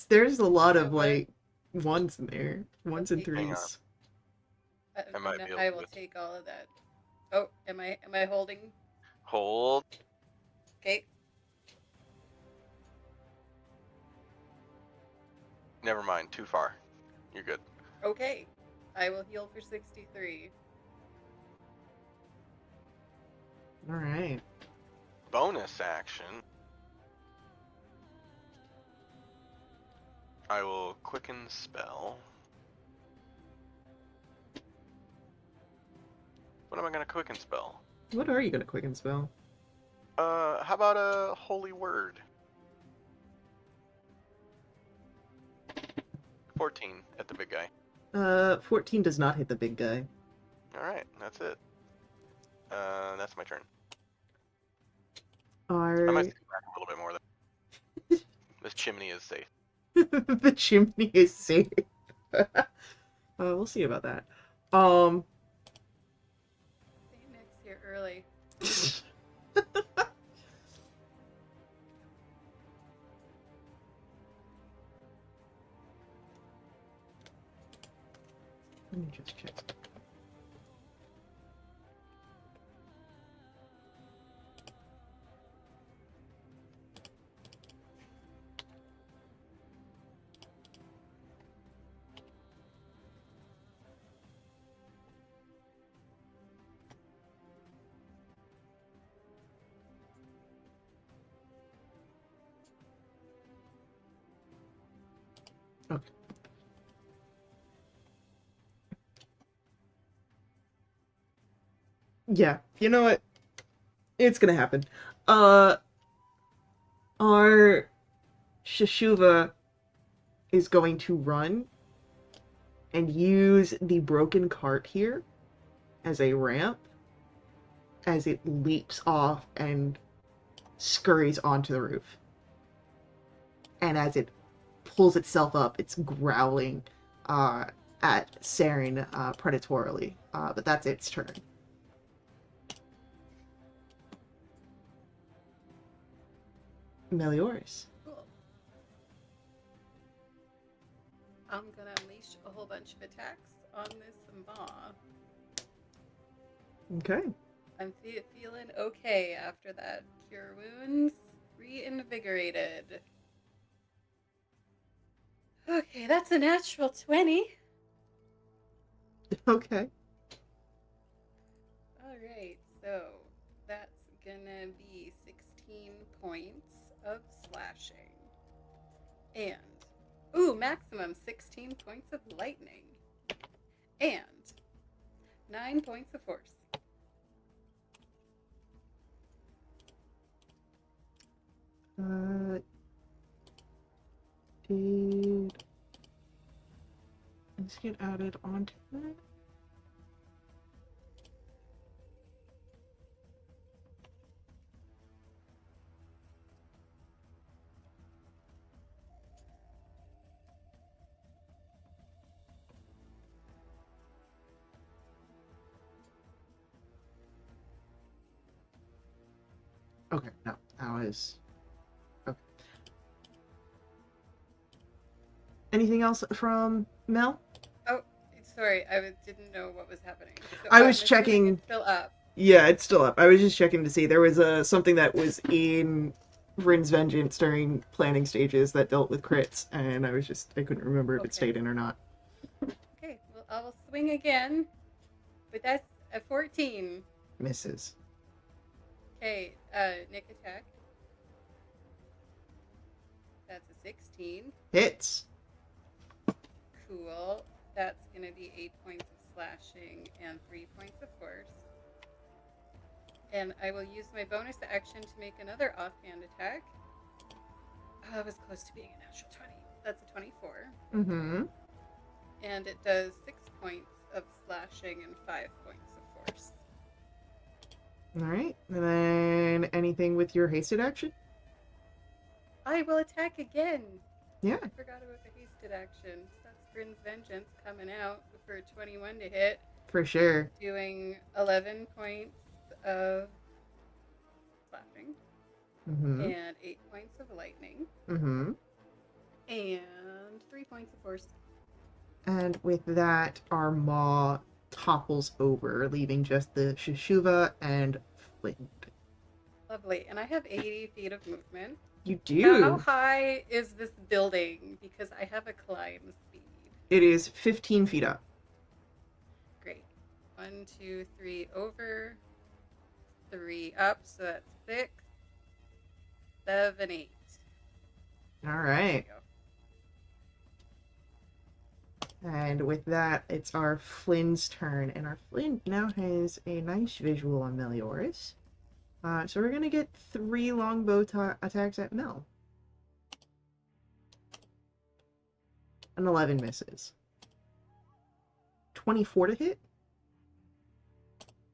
[SPEAKER 1] There's a lot of,
[SPEAKER 3] Yeah, what?
[SPEAKER 1] like, ones in there. Ones and
[SPEAKER 3] Hang
[SPEAKER 2] on.
[SPEAKER 1] threes.
[SPEAKER 2] I might be able
[SPEAKER 3] I
[SPEAKER 2] to
[SPEAKER 3] will
[SPEAKER 2] just-
[SPEAKER 3] take all of that. Oh, am I holding?
[SPEAKER 2] Hold.
[SPEAKER 3] Okay.
[SPEAKER 2] Never mind. Too far. You're good.
[SPEAKER 3] Okay. I will heal for 63.
[SPEAKER 1] Alright.
[SPEAKER 2] Bonus action. I will quicken spell. What am I gonna quicken spell?
[SPEAKER 1] What are you gonna quicken spell?
[SPEAKER 2] How about a holy word? 14 at the big guy.
[SPEAKER 1] 14 does not hit the big guy.
[SPEAKER 2] Alright, that's it. That's my turn. I might
[SPEAKER 1] Are
[SPEAKER 2] stay back a little bit more though. This chimney is safe.
[SPEAKER 1] the chimney is safe? We'll see about that.
[SPEAKER 3] St. Nick's here early.
[SPEAKER 1] Let me just check. Okay. Yeah, you know what? It's gonna happen. Our Shashuva is going to run and use the broken cart here as a ramp as it leaps off and scurries onto the roof. And as it pulls itself up, it's growling at Saren predatorily. But that's its turn. Melior's.
[SPEAKER 3] Cool. I'm gonna unleash a whole bunch of attacks on this maw.
[SPEAKER 1] Okay.
[SPEAKER 3] I'm feeling okay after that. Cure wounds, reinvigorated. Okay, that's a natural 20.
[SPEAKER 1] Okay.
[SPEAKER 3] Alright, so that's gonna be 16 points of slashing. And, maximum 16 points of lightning. And 9 points of force.
[SPEAKER 1] Did this get added onto that? Okay, no, that was okay. Anything else from Mel?
[SPEAKER 3] Oh, sorry, didn't know what was happening. So,
[SPEAKER 1] I was
[SPEAKER 3] I'm assuming
[SPEAKER 1] checking.
[SPEAKER 3] it's still up.
[SPEAKER 1] Yeah, it's still up. I was just checking to see. There was something that was in Vryn's Vengeance during planning stages that dealt with crits, and I couldn't remember if it stayed in or not.
[SPEAKER 3] Okay, well, I will swing again, but that's a 14.
[SPEAKER 1] Misses.
[SPEAKER 3] Okay, Nick attack. That's a 16.
[SPEAKER 1] Hits.
[SPEAKER 3] Cool. That's gonna be 8 points of slashing and 3 points of force. And I will use my bonus action to make another offhand attack. Oh, it was close to being a natural 20. That's a 24.
[SPEAKER 1] Mm-hmm.
[SPEAKER 3] And it does 6 points of slashing and 5 points of force.
[SPEAKER 1] Alright. And then anything with your hasted action?
[SPEAKER 3] I will attack again.
[SPEAKER 1] Yeah.
[SPEAKER 3] I forgot about the hasted action. That's Vryn's Vengeance coming out for 21 to hit.
[SPEAKER 1] For sure.
[SPEAKER 3] Doing 11 points of slashing.
[SPEAKER 1] Mm-hmm.
[SPEAKER 3] And 8 points of lightning.
[SPEAKER 1] Mm-hmm.
[SPEAKER 3] And 3 points of force.
[SPEAKER 1] And with that, our maw topples over, leaving just the Shashuva and Flint.
[SPEAKER 3] Lovely. And I have 80 feet of movement.
[SPEAKER 1] You do?
[SPEAKER 3] How high is this building? Because I have a climb speed.
[SPEAKER 1] It is 15 feet up.
[SPEAKER 3] Great. 1, 2, 3 over. 3 up, so that's 6. 7, 8.
[SPEAKER 1] All right. And with that, it's our Flynn's turn. And our Flynn now has a nice visual on Melioras. So we're gonna get 3 longbow attacks at Mel. An 11 misses. 24 to hit,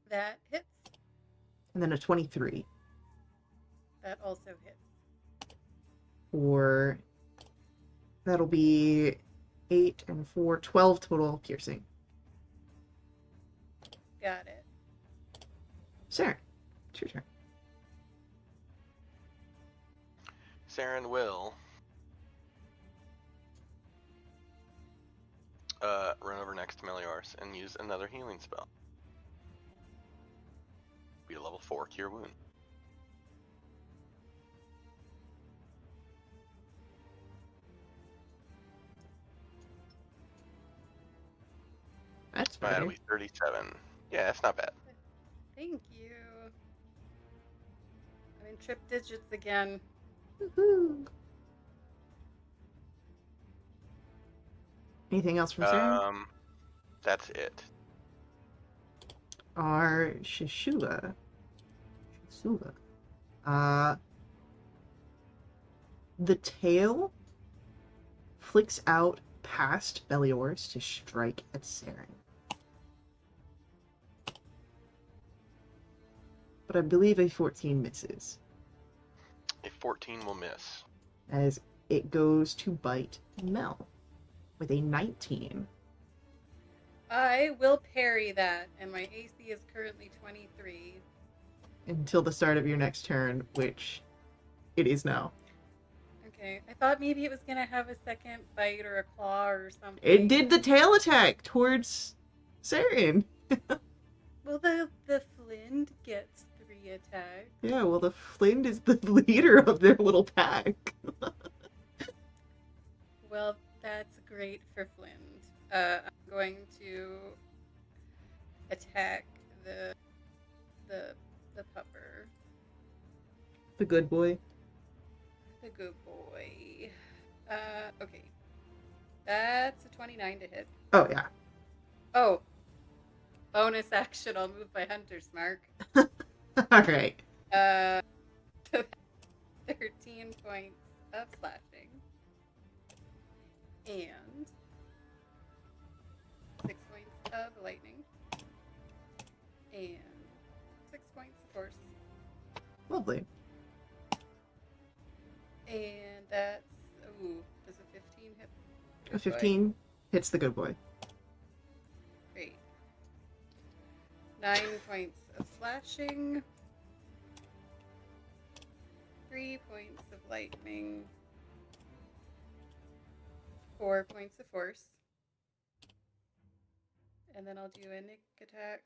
[SPEAKER 3] That hits.
[SPEAKER 1] and then a 23
[SPEAKER 3] That also hits.
[SPEAKER 1] for... That'll be 8 and 4, 12 total piercing.
[SPEAKER 3] Got it.
[SPEAKER 1] Saren, it's your turn.
[SPEAKER 2] Saren will run over next to Meliors and use another healing spell. Be a level 4 cure wound.
[SPEAKER 1] That's
[SPEAKER 2] That'll
[SPEAKER 1] better.
[SPEAKER 2] be 37. Yeah, that's not bad.
[SPEAKER 3] Thank you. I'm in trip digits again.
[SPEAKER 1] Woohoo! Anything else from Saren?
[SPEAKER 2] That's it.
[SPEAKER 1] Our Shishula. The tail flicks out past Meliors to strike at Saren. But I believe a 14 misses,
[SPEAKER 2] A 14 will miss.
[SPEAKER 1] as it goes to bite Mel with a 19.
[SPEAKER 3] I will parry that, and my AC is currently 23.
[SPEAKER 1] Until the start of your next turn, which it is now.
[SPEAKER 3] Okay, I thought maybe it was gonna have a second bite or a claw or something.
[SPEAKER 1] It did the tail attack towards Saren.
[SPEAKER 3] Well, the Flint gets 3 attacks.
[SPEAKER 1] Yeah, well, the Flint is the leader of their little pack.
[SPEAKER 3] Well, that's great for Flint. I'm going to attack the pupper,
[SPEAKER 1] The good boy.
[SPEAKER 3] the good boy. Okay, that's a 29 to hit.
[SPEAKER 1] Oh, yeah.
[SPEAKER 3] Oh, bonus action. I'll move my hunter's mark.
[SPEAKER 1] Alright.
[SPEAKER 3] 13 points of slashing. And 6 points of lightning. And 6 points of force.
[SPEAKER 1] Lovely.
[SPEAKER 3] And that's, does a 15 hit?
[SPEAKER 1] A 15 hits the good boy.
[SPEAKER 3] Great. 9 points of slashing. 3 points of lightning. 4 points of force. And then I'll do a nick attack.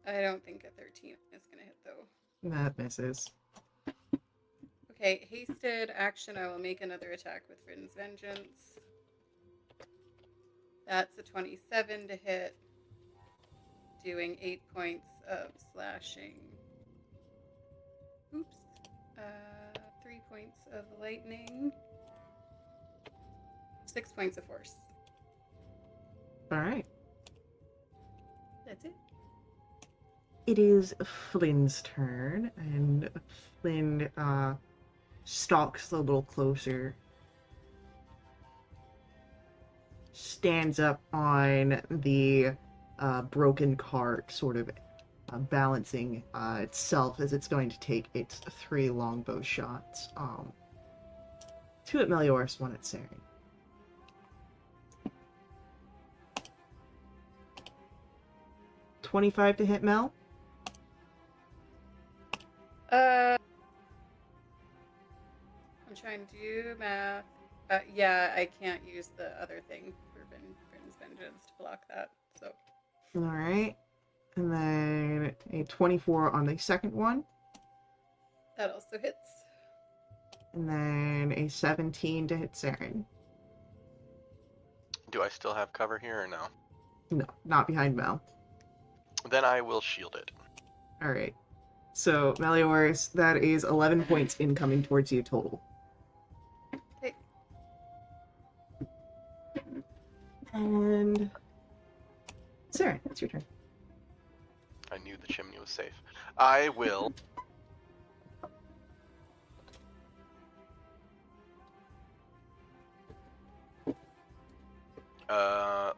[SPEAKER 3] I don't think a 13 is going to hit, though.
[SPEAKER 1] That misses.
[SPEAKER 3] Okay, hasted action. I will make another attack with Rin's Vengeance. That's a 27 to hit, doing 8 points of slashing. Oops. 3 points of lightning. 6 points of force.
[SPEAKER 1] Alright.
[SPEAKER 3] That's it.
[SPEAKER 1] It is Flynn's turn, and Flynn stalks a little closer. Stands up on the broken cart, sort of balancing itself as it's going to take its 3 longbow shots. 2 at Meliors, 1 at Saren. $25 to hit Mel.
[SPEAKER 3] I'm trying to do math. Yeah, I can't use the other thing for Rin's Vengeance to block that. So
[SPEAKER 1] Alright. And then a 24 on the second one.
[SPEAKER 3] that also hits.
[SPEAKER 1] And then a 17 to hit Saren.
[SPEAKER 2] Do I still have cover here or no?
[SPEAKER 1] No, not behind Mel.
[SPEAKER 2] Then I will shield it.
[SPEAKER 1] Alright. So, Meliors, that is 11 points incoming towards you total.
[SPEAKER 3] Okay.
[SPEAKER 1] And... Saren, it's your turn.
[SPEAKER 2] I knew the chimney was safe. I will.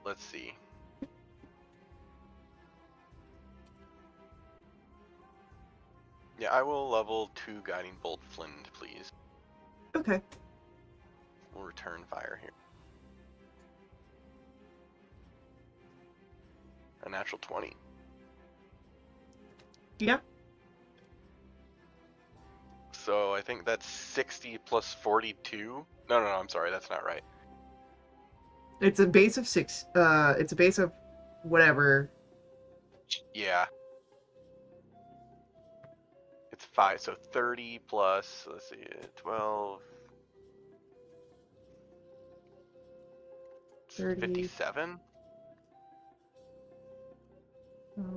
[SPEAKER 2] Let's see. Yeah, I will level 2 Guiding Bolt Flint, please.
[SPEAKER 1] Okay.
[SPEAKER 2] We'll return fire here. A natural 20.
[SPEAKER 1] Yeah.
[SPEAKER 2] So I think that's 60 plus 42. No, I'm sorry, that's not right.
[SPEAKER 1] It's a base of 6. It's a base of whatever.
[SPEAKER 2] Yeah. It's 5, so 30 plus, let's see, 12.
[SPEAKER 1] 30.
[SPEAKER 2] 57?
[SPEAKER 1] 12,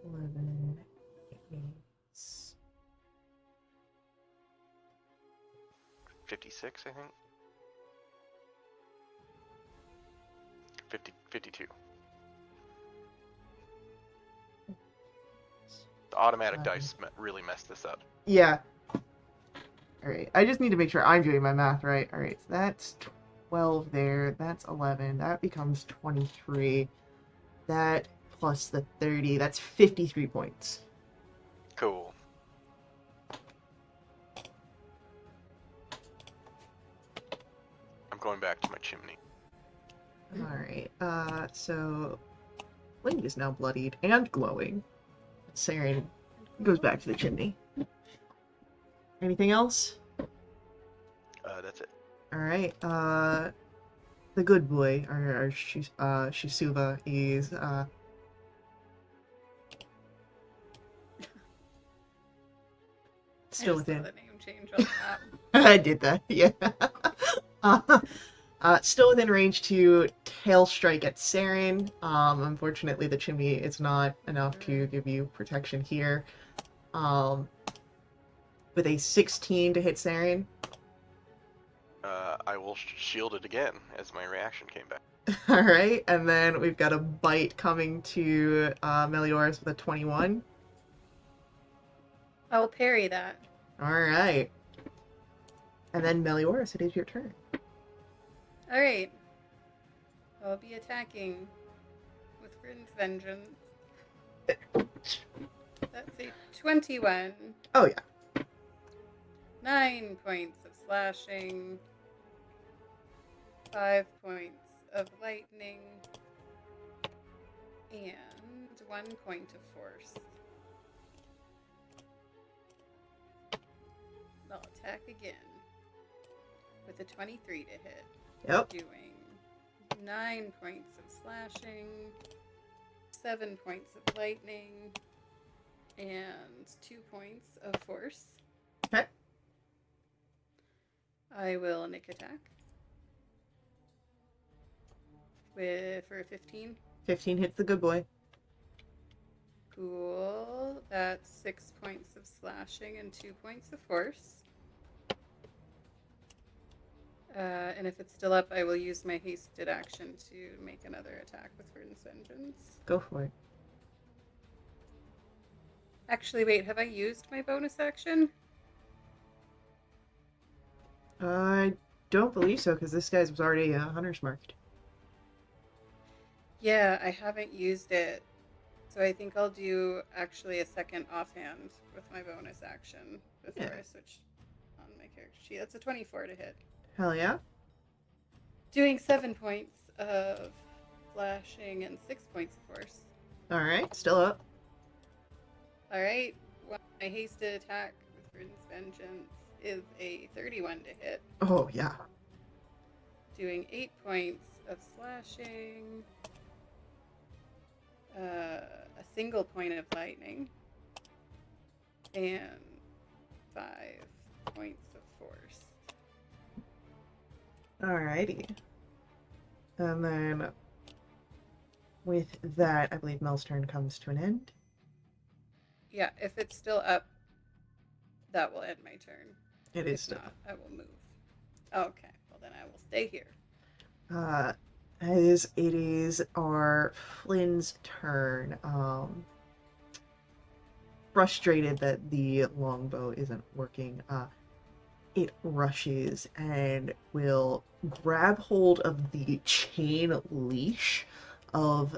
[SPEAKER 1] 11, 8.
[SPEAKER 2] 56, I think. 52. The automatic dice really messed this up.
[SPEAKER 1] Yeah. Alright, I just need to make sure I'm doing my math right. Alright, so that's 12 there. That's 11. That becomes 23. That plus the 30. That's 53 points.
[SPEAKER 2] Cool. I'm going back to my chimney.
[SPEAKER 1] Alright, so Link is now bloodied and glowing. Saren goes back to the chimney. Anything else?
[SPEAKER 2] That's it.
[SPEAKER 1] Alright, the good boy, or Shisuva, is, still
[SPEAKER 3] I just saw
[SPEAKER 1] within.
[SPEAKER 3] the name change on the map.
[SPEAKER 1] I did that, yeah. Still within range to tail strike at Saren. Unfortunately, the chimney is not enough to give you protection here. With a 16 to hit Saren.
[SPEAKER 2] I will shield it again as my reaction came back.
[SPEAKER 1] Alright, and then we've got a bite coming to Melioras with a 21.
[SPEAKER 3] I'll parry that.
[SPEAKER 1] Alright. And then Melioras, it is your turn.
[SPEAKER 3] Alright. I'll be attacking with Vryn's Vengeance. That's a 21.
[SPEAKER 1] Oh, yeah.
[SPEAKER 3] 9 points of slashing. 5 points of lightning. And 1 point of force. I'll attack again with a 23 to hit.
[SPEAKER 1] Yep.
[SPEAKER 3] Doing 9 points of slashing, 7 points of lightning, and 2 points of force.
[SPEAKER 1] Okay.
[SPEAKER 3] I will nick attack for 15.
[SPEAKER 1] 15 hits the good boy.
[SPEAKER 3] Cool. That's 6 points of slashing and 2 points of force. And if it's still up, I will use my hasted action to make another attack with Vryn's Vengeance.
[SPEAKER 1] Go for it.
[SPEAKER 3] Actually, wait, have I used my bonus action?
[SPEAKER 1] I don't believe so, because this guy's was already hunter's marked.
[SPEAKER 3] Yeah, I haven't used it. So I think I'll do actually a second offhand with my bonus action before I switch on my character sheet. That's a 24 to hit.
[SPEAKER 1] Hell yeah.
[SPEAKER 3] Doing 7 points of slashing and 6 points of force.
[SPEAKER 1] Alright, still up.
[SPEAKER 3] Alright, my hasted attack with Vryn's Vengeance is a 31 to hit.
[SPEAKER 1] Oh, yeah.
[SPEAKER 3] Doing 8 points of slashing, a single point of lightning, and 5 points of force.
[SPEAKER 1] Alrighty. And then with that, I believe Mel's turn comes to an end.
[SPEAKER 3] Yeah, if it's still up, that will end my turn.
[SPEAKER 1] It is
[SPEAKER 3] If
[SPEAKER 1] still.
[SPEAKER 3] not, I will move. Okay, well then I will stay here.
[SPEAKER 1] As it is our Flynn's turn. frustrated that the longbow isn't working, it rushes and will grab hold of the chain leash of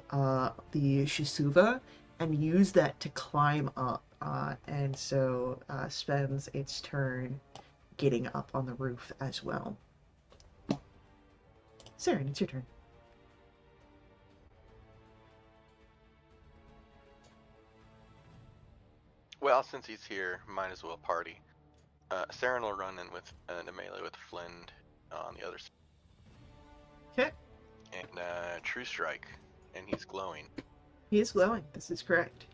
[SPEAKER 1] the Shisuva and use that to climb up, and so spends its turn getting up on the roof as well. Saren, it's your turn.
[SPEAKER 2] Well, since he's here, might as well party. Saren will run in with a melee with Flynn on the other side.
[SPEAKER 1] Okay.
[SPEAKER 2] And True Strike, and he's glowing.
[SPEAKER 1] He is glowing. This is correct.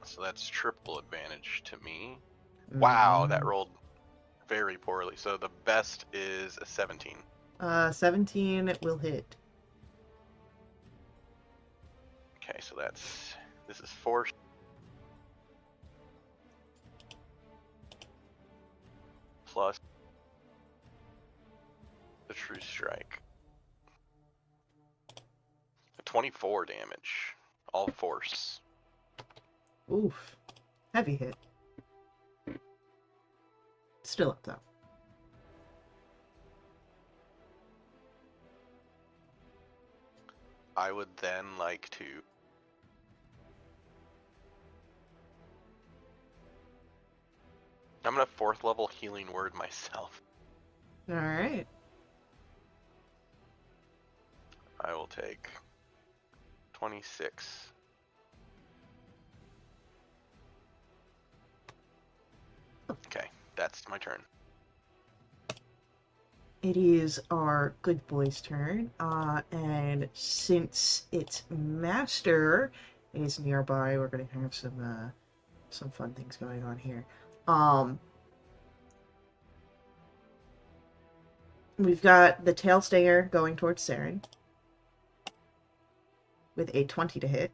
[SPEAKER 2] So that's triple advantage to me. Wow, that
[SPEAKER 1] Mm.
[SPEAKER 2] rolled very poorly. So the best is a 17.
[SPEAKER 1] 17 will hit.
[SPEAKER 2] Okay, so this is 4. Plus the True Strike. 24 damage. All force.
[SPEAKER 1] Oof. Heavy hit. Still up, though.
[SPEAKER 2] I would then like to I'm gonna 4th level healing word myself.
[SPEAKER 1] Alright.
[SPEAKER 2] I will take 26. Okay, that's my turn.
[SPEAKER 1] It is our good boy's turn, and since its master is nearby, we're going to have some fun things going on here. We've got the tail stinger going towards Saren with a 20 to hit.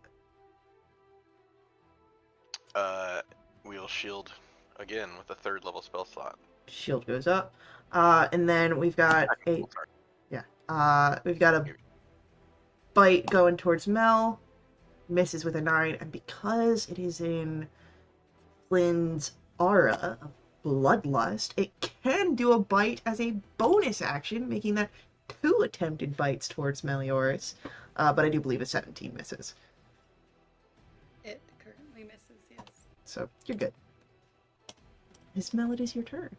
[SPEAKER 2] We'll shield again with a 3rd level spell slot.
[SPEAKER 1] Shield goes up, and then we've got a bite going towards Mel, misses with a 9, and because it is in Flynn's aura of bloodlust, it can do a bite as a bonus action, making that 2 attempted bites towards Melioras, but I do believe a 17 misses.
[SPEAKER 3] It currently misses, yes.
[SPEAKER 1] So you're good. Miss Mel, it is your turn.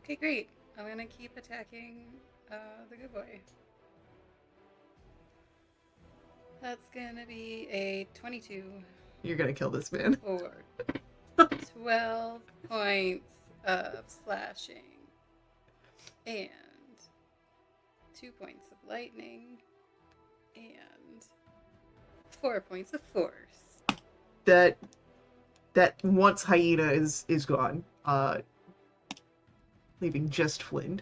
[SPEAKER 3] Okay, great. I'm gonna keep attacking the good boy. That's gonna be a 22
[SPEAKER 1] You're gonna kill this man.
[SPEAKER 3] for 12 points of slashing and 2 points of lightning and 4 points of force.
[SPEAKER 1] That once hyena is gone, leaving just Flynn.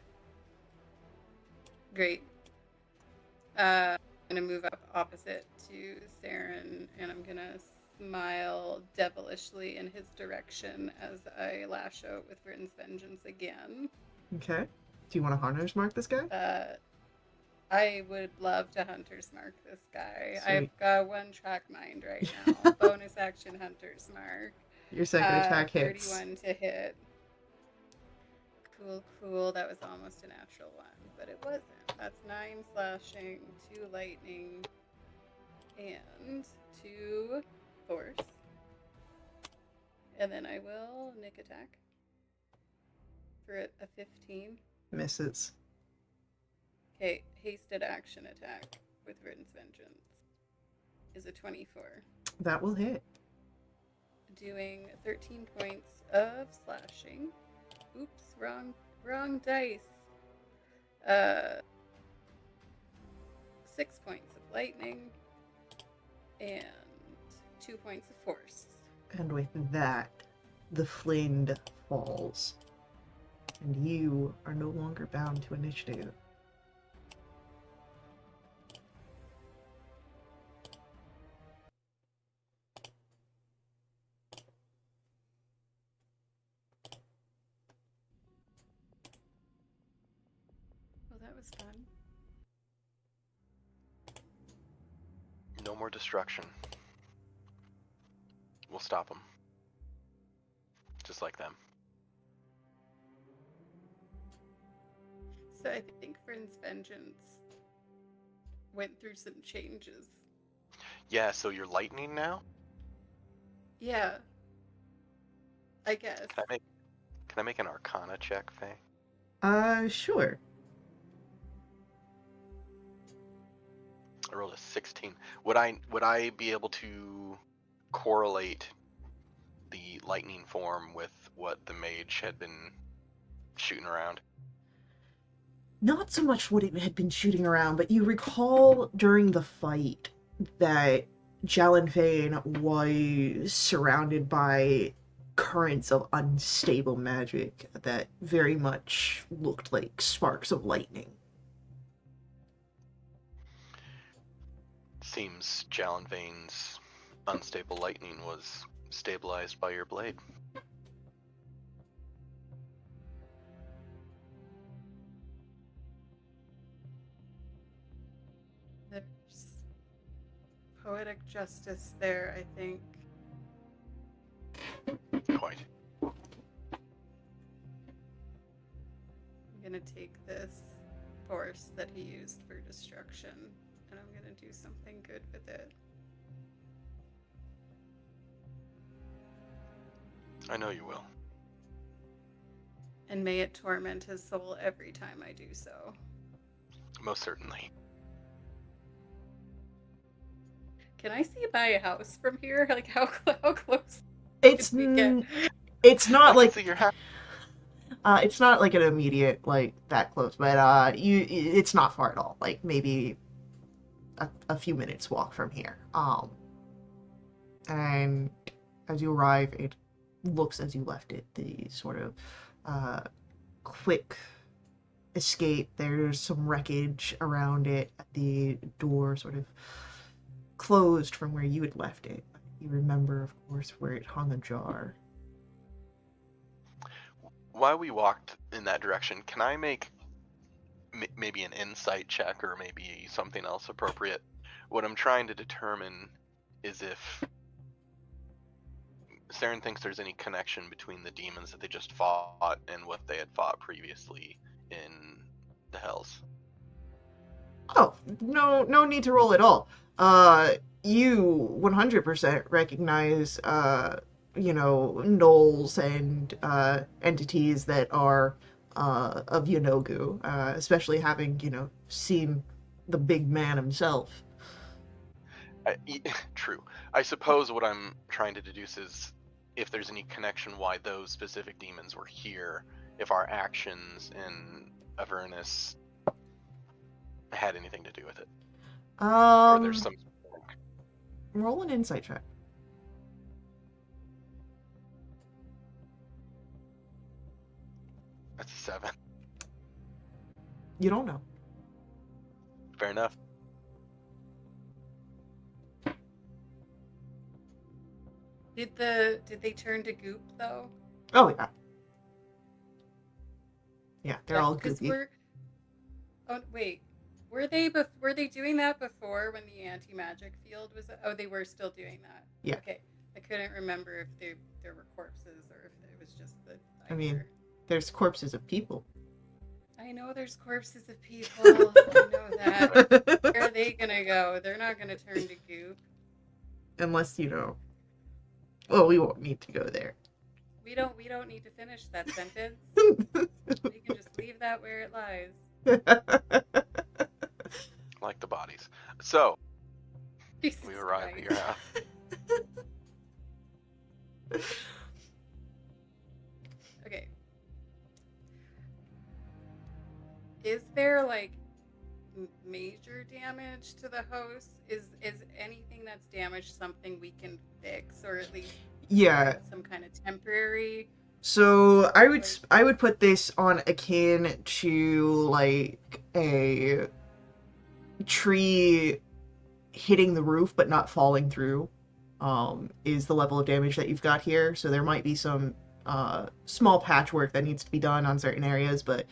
[SPEAKER 3] Great. I'm gonna move up opposite to Saren, and I'm gonna smile devilishly in his direction as I lash out with Rin's Vengeance again.
[SPEAKER 1] Okay. Do you want to Hunter's Mark this guy?
[SPEAKER 3] I would love to Hunter's Mark this guy.
[SPEAKER 1] Sweet.
[SPEAKER 3] I've got one track mind right now. Bonus action Hunter's Mark.
[SPEAKER 1] Your second attack hits.
[SPEAKER 3] 31 to hit. Cool. That was almost a natural one, but it wasn't. That's 9 slashing, 2 lightning, and 2 force. And then I will nick attack for a 15.
[SPEAKER 1] Misses.
[SPEAKER 3] Okay, hasted action attack with Rin's Vengeance is a 24.
[SPEAKER 1] That will hit.
[SPEAKER 3] Doing 13 points of slashing. Oops, wrong dice. 6 points of lightning and 2 points of force.
[SPEAKER 1] And with that, the Flynn falls. And you are no longer bound to initiative.
[SPEAKER 3] Well, that was fun.
[SPEAKER 2] No more destruction. We'll stop them. Just like them.
[SPEAKER 3] So I think Friend's Vengeance went through some changes.
[SPEAKER 2] Yeah, so you're lightning now?
[SPEAKER 3] Yeah. I guess.
[SPEAKER 2] Can I make an Arcana check, Faye?
[SPEAKER 1] Sure.
[SPEAKER 2] I rolled a 16. Would I be able to correlate the lightning form with what the mage had been shooting around?
[SPEAKER 1] Not so much what it had been shooting around, but you recall during the fight that Jalenfane was surrounded by currents of unstable magic that very much looked like sparks of lightning.
[SPEAKER 2] Seems Jalenvane's unstable lightning was stabilized by your blade.
[SPEAKER 3] There's poetic justice there, I think.
[SPEAKER 2] Quite.
[SPEAKER 3] I'm gonna take this force that he used for destruction, and I'm gonna do something good with it.
[SPEAKER 2] I know you will.
[SPEAKER 3] And may it torment his soul every time I do so.
[SPEAKER 2] Most certainly.
[SPEAKER 3] Can I see my house from here? Like how close?
[SPEAKER 1] It's
[SPEAKER 3] did we get?
[SPEAKER 1] it's
[SPEAKER 2] I
[SPEAKER 1] not
[SPEAKER 2] can
[SPEAKER 1] like
[SPEAKER 2] see your house.
[SPEAKER 1] it's not like an immediate like that close, but it's not far at all. Like maybe a few minutes walk from here. And as you arrive, it looks as you left it. The sort of quick escape. There's some wreckage around it. The door sort of closed from where you had left it. You remember, of course, where it hung ajar.
[SPEAKER 2] While we walked in that direction, can I make maybe an insight check or maybe something else appropriate? What I'm trying to determine is if Saren thinks there's any connection between the demons that they just fought and what they had fought previously in the Hells.
[SPEAKER 1] Oh, no need to roll at all. You 100% recognize, gnolls and entities that are of Yanogu, especially having, seen the big man himself.
[SPEAKER 2] True. I suppose what I'm trying to deduce is if there's any connection why those specific demons were here, if our actions in Avernus had anything to do with it. Or there's some...
[SPEAKER 1] Roll an insight check.
[SPEAKER 2] That's a 7.
[SPEAKER 1] You don't know.
[SPEAKER 2] Fair enough.
[SPEAKER 3] Did they turn to goop though?
[SPEAKER 1] Oh yeah. Yeah, they're all goopy.
[SPEAKER 3] Oh wait, were they doing that before when the anti-magic field was? Oh, they were still doing that.
[SPEAKER 1] Yeah.
[SPEAKER 3] Okay, I couldn't remember if there were corpses or if it was just the.
[SPEAKER 1] I mean, there's corpses of people.
[SPEAKER 3] I know there's corpses of people. I know that. Where are they gonna go? They're not gonna turn to goop.
[SPEAKER 1] Unless, well, we won't need to go there.
[SPEAKER 3] We don't need to finish that sentence. We can just leave that where it lies.
[SPEAKER 2] Like the bodies. So,
[SPEAKER 3] Jesus
[SPEAKER 2] we arrive at your house.
[SPEAKER 3] Okay. Is there like major damage to the host? Is anything that's damaged something we can fix, or at least some kind of temporary?
[SPEAKER 1] So I would put this on akin to like a tree hitting the roof but not falling through. Is the level of damage that you've got here. So there might be some small patchwork that needs to be done on certain areas, but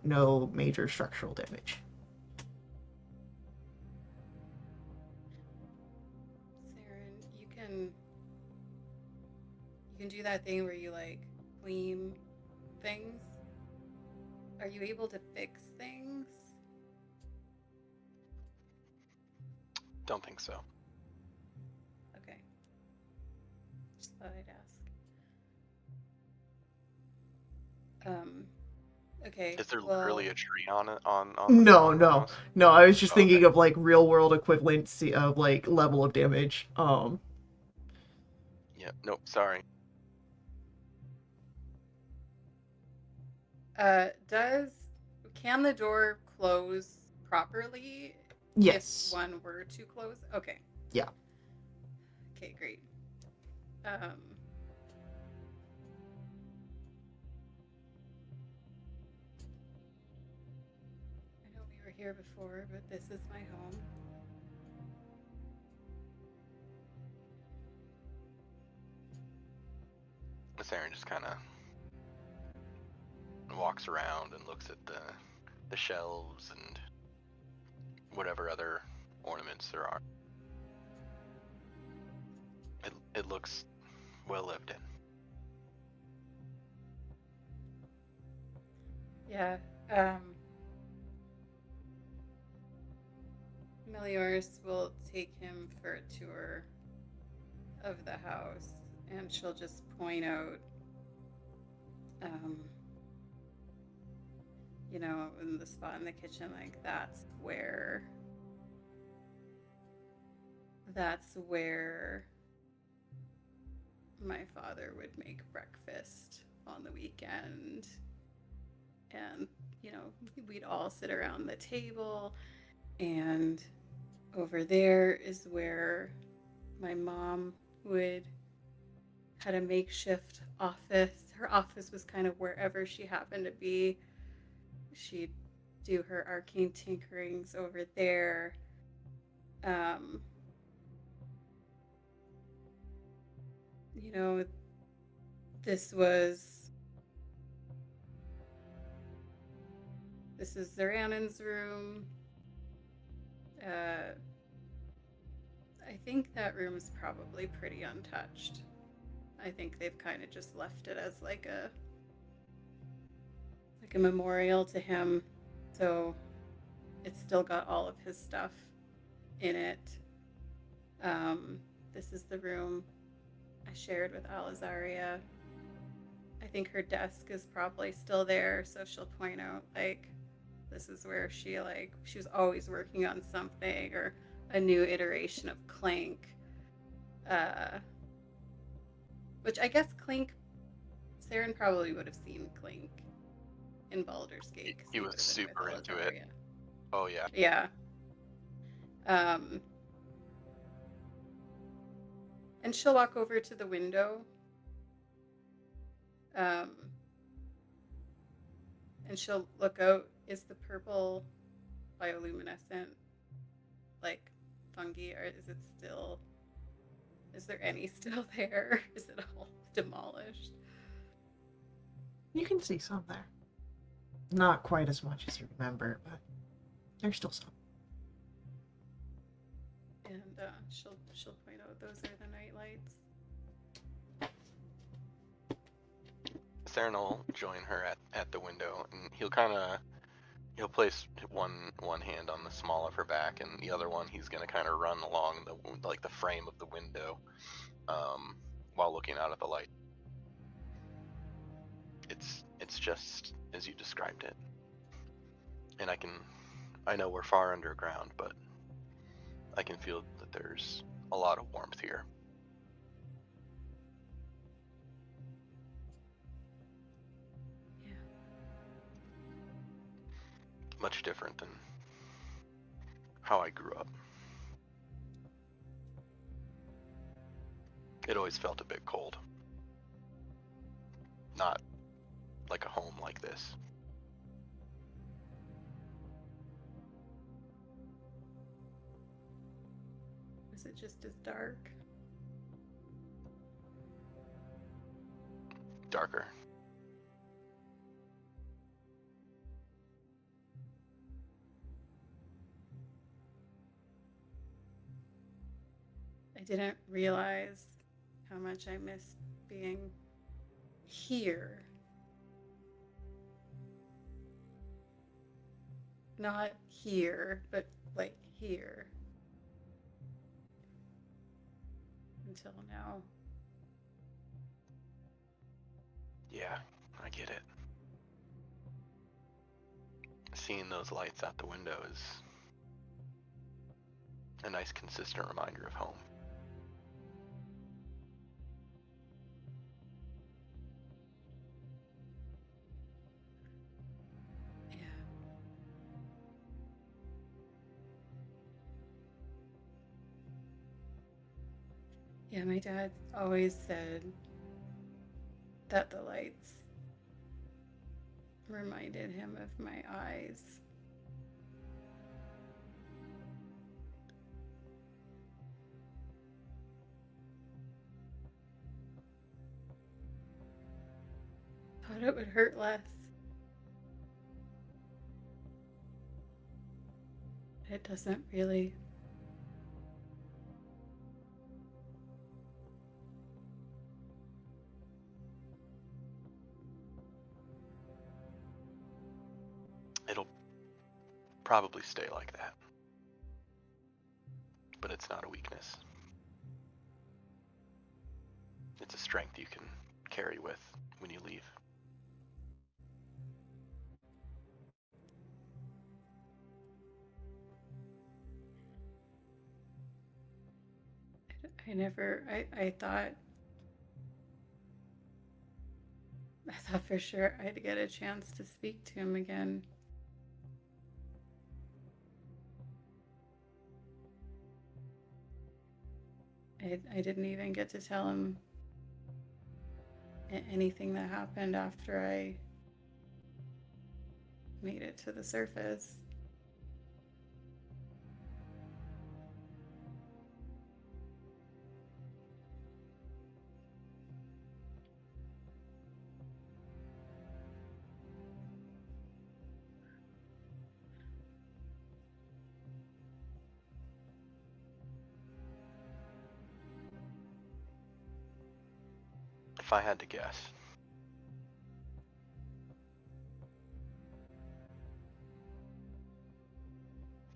[SPEAKER 1] no major structural damage.
[SPEAKER 3] Saren, you can can do that thing where you like clean things. Are you able to fix things?
[SPEAKER 2] Don't think so.
[SPEAKER 3] Okay. Just thought I'd ask. Okay.
[SPEAKER 2] Is there
[SPEAKER 3] Well,
[SPEAKER 2] literally a tree on it on
[SPEAKER 1] No,
[SPEAKER 2] the
[SPEAKER 1] no,
[SPEAKER 2] house?
[SPEAKER 1] no. I was just
[SPEAKER 2] Oh, okay.
[SPEAKER 1] thinking of like real world equivalency of like level of damage.
[SPEAKER 2] Yeah. Nope. Sorry.
[SPEAKER 3] can the door close properly if
[SPEAKER 1] Yes.
[SPEAKER 3] one were to close? Okay.
[SPEAKER 1] Yeah.
[SPEAKER 3] Okay, great. I know we were here before, but this is my home.
[SPEAKER 2] Saren just kind of walks around and looks at the shelves and whatever other ornaments there are. It looks well lived in.
[SPEAKER 3] Yeah. Meliors will take him for a tour of the house, and she'll just point out, in the spot in the kitchen, like that's where my father would make breakfast on the weekend. And, we'd all sit around the table, and over there is where my mom had a makeshift office. Her office was kind of wherever she happened to be. She'd do her arcane tinkerings over there. This is Zeranen's room. I think that room is probably pretty untouched. I think they've kind of just left it as like a memorial to him. So it's still got all of his stuff in it. This is the room I shared with Alizaria. I think her desk is probably still there, so she'll point out, like, this is where she was always working on something or a new iteration of Clank. Which I guess Clank, Saren probably would have seen Clank in Baldur's Gate.
[SPEAKER 2] He was super into it. Oh, yeah.
[SPEAKER 3] Yeah. And she'll walk over to the window. And she'll look out. Is the purple bioluminescent like fungi, or is there any still there? Is it all demolished?
[SPEAKER 1] You can see some there. Not quite as much as you remember, but there's still some.
[SPEAKER 3] And she'll point out those are the night lights.
[SPEAKER 2] Saren will join her at the window, and he'll place one hand on the small of her back, and the other one he's gonna kind of run along the frame of the window, while looking out at the light. It's just as you described it, and I know we're far underground, but I can feel that there's a lot of warmth here.
[SPEAKER 3] Yeah.
[SPEAKER 2] Much different than how I grew up. It always felt a bit cold. Not like a home like this.
[SPEAKER 3] Is it just as dark?
[SPEAKER 2] Darker.
[SPEAKER 3] I didn't realize how much I missed being here. Not here, but like here. Until now.
[SPEAKER 2] Yeah, I get it. Seeing those lights out the window is a nice consistent reminder of home.
[SPEAKER 3] Yeah. Yeah, my dad always said that the lights reminded him of my eyes. Thought it would hurt less. It doesn't really.
[SPEAKER 2] It'll probably stay like that. But it's not a weakness. It's a strength you can carry with when you leave. I thought for sure I'd get a chance to speak to him again. I didn't even get to tell him anything that happened after I made it to the surface. If I had to guess,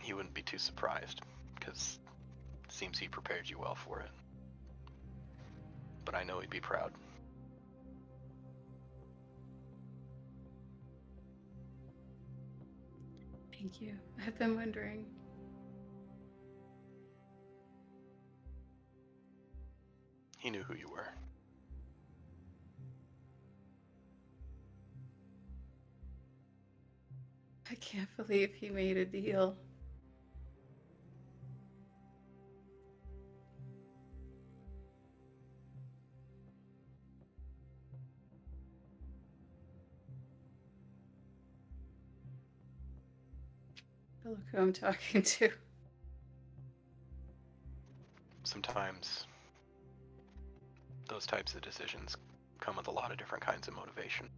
[SPEAKER 2] he wouldn't be too surprised, because it seems he prepared you well for it. But I know he'd be proud.
[SPEAKER 3] Thank you. I've been wondering.
[SPEAKER 2] He knew who you were.
[SPEAKER 3] I can't believe he made a deal. But look who I'm talking to.
[SPEAKER 2] Sometimes those types of decisions come with a lot of different kinds of motivation.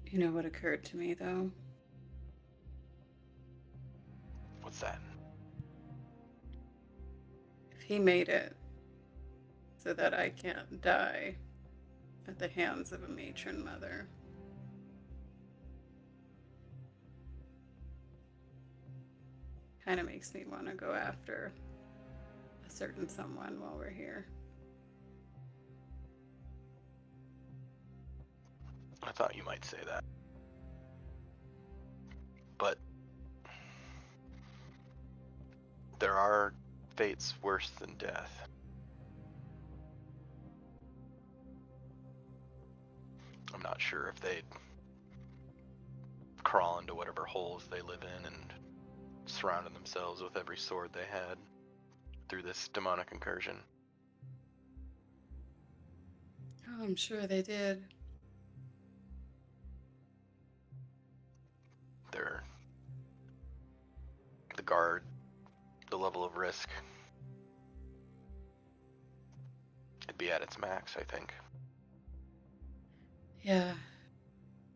[SPEAKER 3] You know what occurred to me, though?
[SPEAKER 2] What's that?
[SPEAKER 3] If he made it so that I can't die at the hands of a matron mother, kind of makes me want to go after a certain someone while we're here.
[SPEAKER 2] I thought you might say that. But there are fates worse than death. I'm not sure if they'd crawl into whatever holes they live in and surrounded themselves with every sword they had through this demonic incursion.
[SPEAKER 3] Oh, I'm sure they did.
[SPEAKER 2] They're the guard, the level of risk, it'd be at its max, I think.
[SPEAKER 3] Yeah.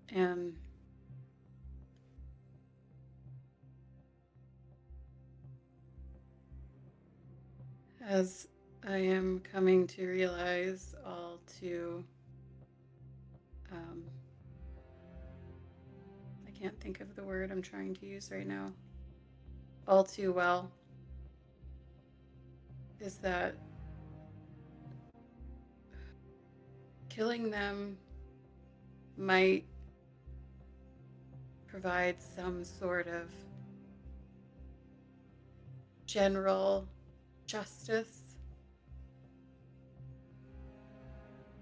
[SPEAKER 3] And As I am coming to realize all too, I can't think of the word I'm trying to use right now, all too well, is that killing them might provide some sort of general justice,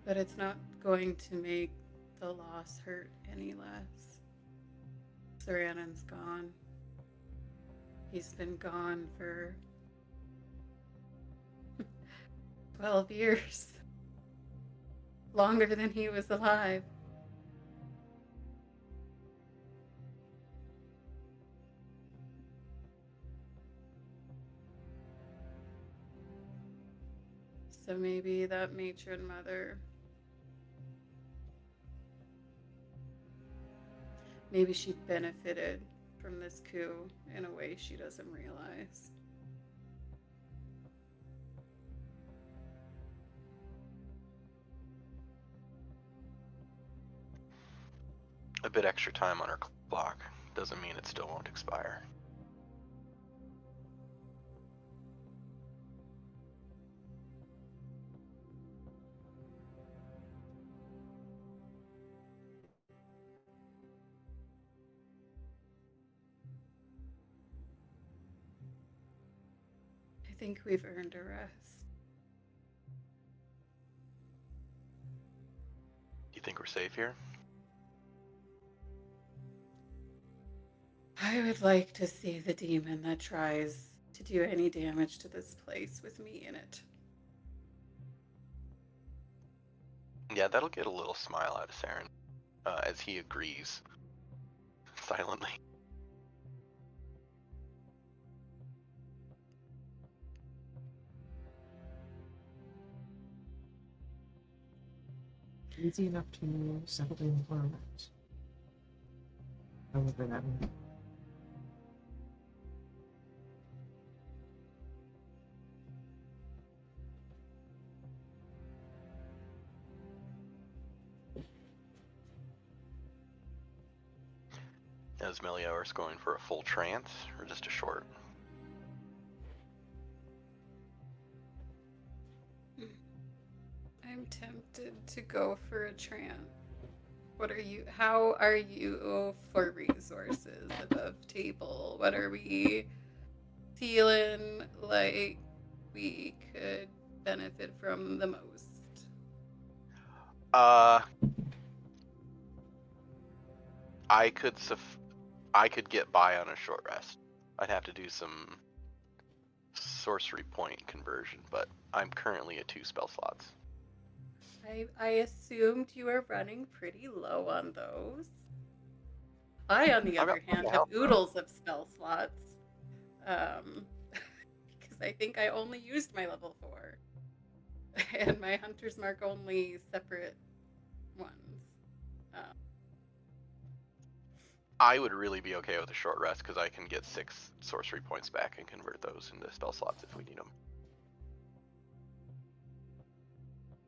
[SPEAKER 3] but it's not going to make the loss hurt any less. Saranan's gone. He's been gone for 12 years. Longer than he was alive. So maybe that matron mother, maybe she benefited from this coup in a way she doesn't realize.
[SPEAKER 2] A bit extra time on her clock doesn't mean it still won't expire.
[SPEAKER 3] I think we've earned a rest.
[SPEAKER 2] You think we're safe here?
[SPEAKER 3] I would like to see the demon that tries to do any damage to this place with me in it.
[SPEAKER 2] Yeah, that'll get a little smile out of Saren as he agrees silently.
[SPEAKER 1] Easy enough to settle in for a rest. However that may be.
[SPEAKER 2] Is Melior's going for a full trance or just a short?
[SPEAKER 3] I'm tempted to go for a trance. How are you for resources above table? What are we feeling like we could benefit from the most?
[SPEAKER 2] I could get by on a short rest. I'd have to do some sorcery point conversion, but I'm currently at 2 spell slots.
[SPEAKER 3] I assumed you were running pretty low on those. I, on the other hand, have oodles of spell slots. Because I think I only used my level 4. And my Hunter's Mark only separate ones.
[SPEAKER 2] I would really be okay with a short rest because I can get 6 sorcery points back and convert those into spell slots if we need them.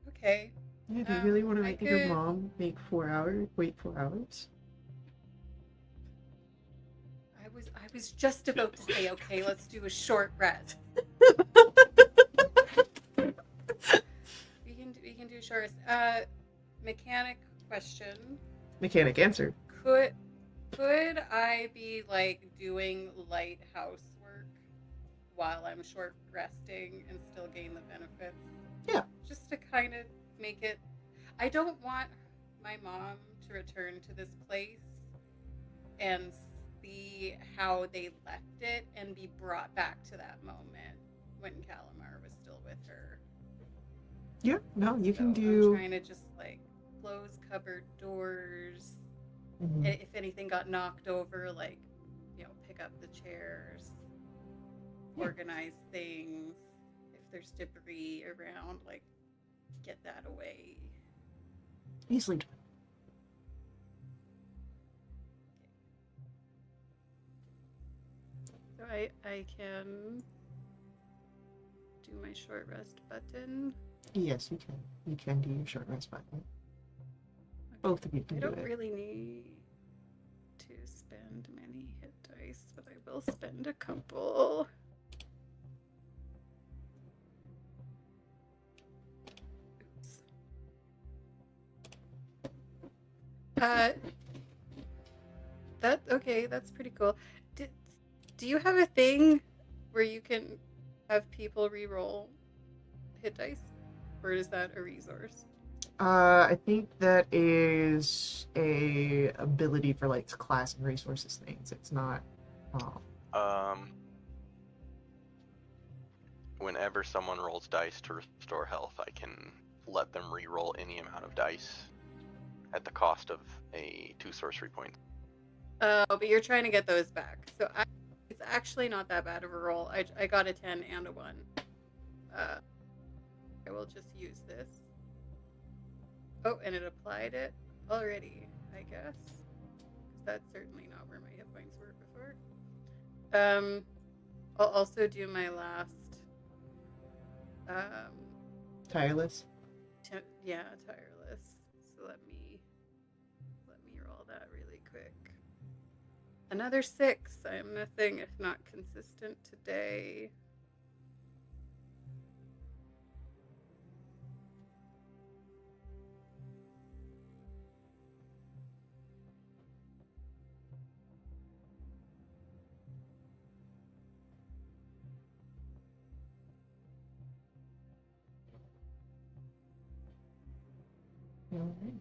[SPEAKER 3] Okay.
[SPEAKER 1] Yeah, do you really want to make your mom wait 4 hours?
[SPEAKER 3] I was just about to say, okay, let's do a short rest. We can do short rest. Mechanic question.
[SPEAKER 1] Mechanic answer.
[SPEAKER 3] Could I be like doing light housework while I'm short resting and still gain the benefits?
[SPEAKER 1] Yeah.
[SPEAKER 3] Just to kind of make it. I don't want my mom to return to this place and see how they left it and be brought back to that moment when Calamar was still with her.
[SPEAKER 1] Yeah, no, you can do.
[SPEAKER 3] I'm trying to just like close cupboard doors.
[SPEAKER 1] Mm-hmm.
[SPEAKER 3] If anything got knocked over, like, pick up the chairs, organize things. If there's debris around, like, get that away.
[SPEAKER 1] Easily done.
[SPEAKER 3] So I can do my short rest button?
[SPEAKER 1] Yes, you can. You can do your short rest button. Both of you can
[SPEAKER 3] I
[SPEAKER 1] do
[SPEAKER 3] don't
[SPEAKER 1] it.
[SPEAKER 3] really need to spend many hit dice, but I will spend a couple. Oops. That's pretty cool. Do you have a thing where you can have people re-roll hit dice? Or is that a resource?
[SPEAKER 1] I think that is a ability for like class and resources things. It's not.
[SPEAKER 2] Whenever someone rolls dice to restore health, I can let them re-roll any amount of dice at the cost of 2 sorcery points.
[SPEAKER 3] Oh, but you're trying to get those back. So it's actually not that bad of a roll. I got a 10 and a 1. I will just use this. Oh, and it applied it already, I guess. Because that's certainly not where my hit points were before. I'll also do my last.
[SPEAKER 1] Tireless.
[SPEAKER 3] Tireless. So let me roll that really quick. Another 6. I am nothing if not consistent today.
[SPEAKER 1] All right.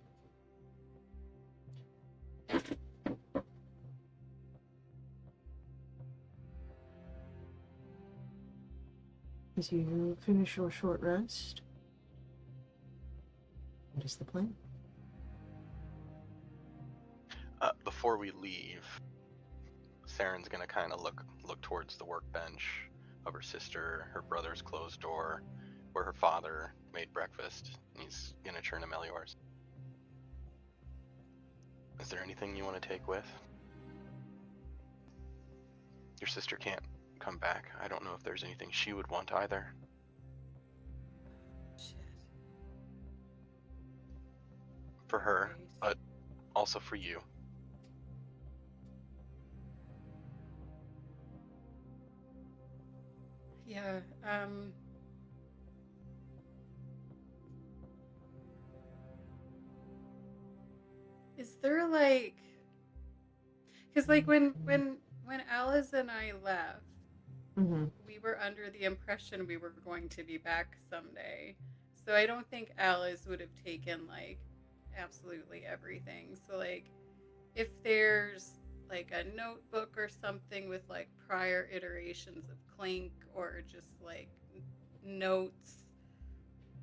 [SPEAKER 1] As you finish your short rest, what is the plan?
[SPEAKER 2] Before we leave, Saren's gonna kind of look towards the workbench of her sister, her brother's closed door, where her father made breakfast, and he's gonna turn to Meliors. Is there anything you want to take with? Your sister can't come back. I don't know if there's anything she would want either.
[SPEAKER 3] Shit.
[SPEAKER 2] For her,
[SPEAKER 3] Right.
[SPEAKER 2] but also for you.
[SPEAKER 3] Yeah, is there like, because like when Alice and I left, we were under the impression we were going to be back someday. So I don't think Alice would have taken like absolutely everything. So like if there's like a notebook or something with like prior iterations of Clink or just like notes,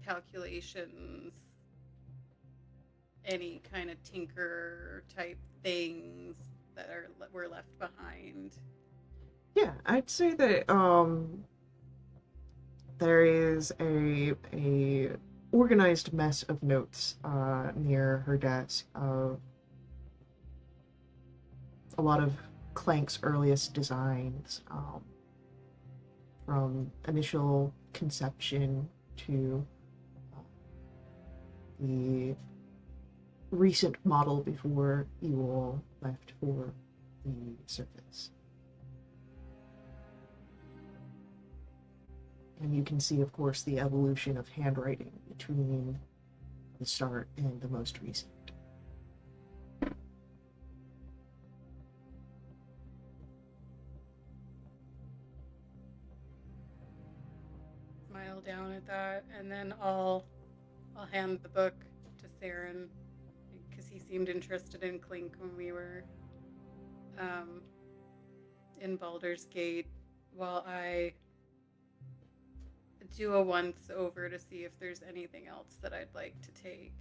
[SPEAKER 3] calculations, any kind of tinker type things that were left behind.
[SPEAKER 1] Yeah, I'd say that there is a organized mess of notes near her desk of a lot of Clank's earliest designs, from initial conception to the recent model before you all left for the surface. And you can see, of course, the evolution of handwriting between the start and the most recent.
[SPEAKER 3] Smile down at that, and then I'll hand the book to Saren because he seemed interested in Clink when we were in Baldur's Gate, while I do a once over to see if there's anything else that I'd like to take.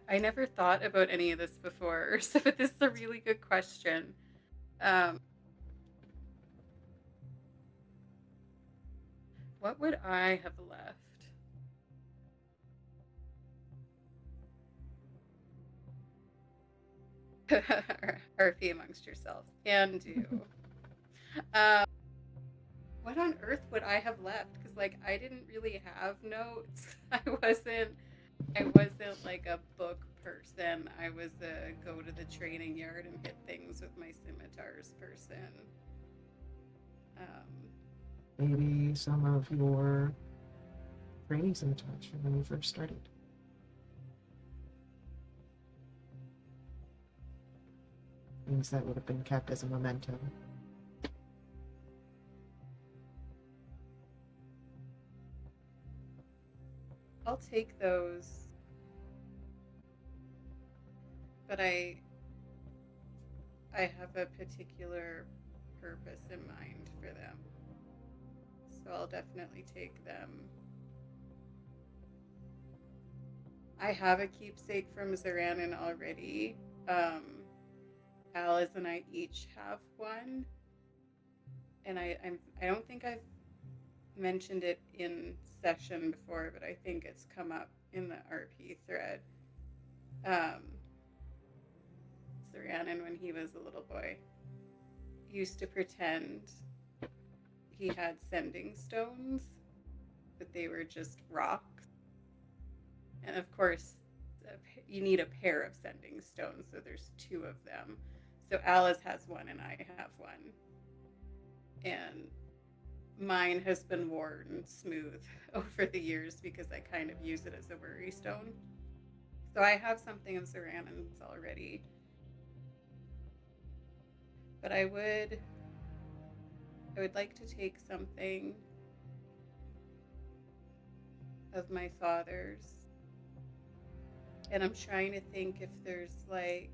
[SPEAKER 3] I never thought about any of this before, so this is a really good question. What would I have left? RP amongst yourself. Can do. Um, what on earth would I have left? Because like I didn't really have notes. I wasn't like a book person. I was a go to the training yard and hit things with my scimitars person. Um,
[SPEAKER 1] Maybe some of your training scimitars from when you first started. Things that would have been kept as a memento.
[SPEAKER 3] I'll take those, but I have a particular purpose in mind for them. So I'll definitely take them. I have a keepsake from Zaranan already. Alice and I each have one. And I don't think I've mentioned it in session before, but I think it's come up in the RP thread. Zaranan, when he was a little boy, used to pretend he had sending stones, but they were just rocks. And of course, you need a pair of sending stones, so there's two of them. So Alice has one and I have one. And mine has been worn smooth over the years because I kind of use it as a worry stone. So I have something of Zaranan's already. But I would like to take something of my father's. And I'm trying to think if there's like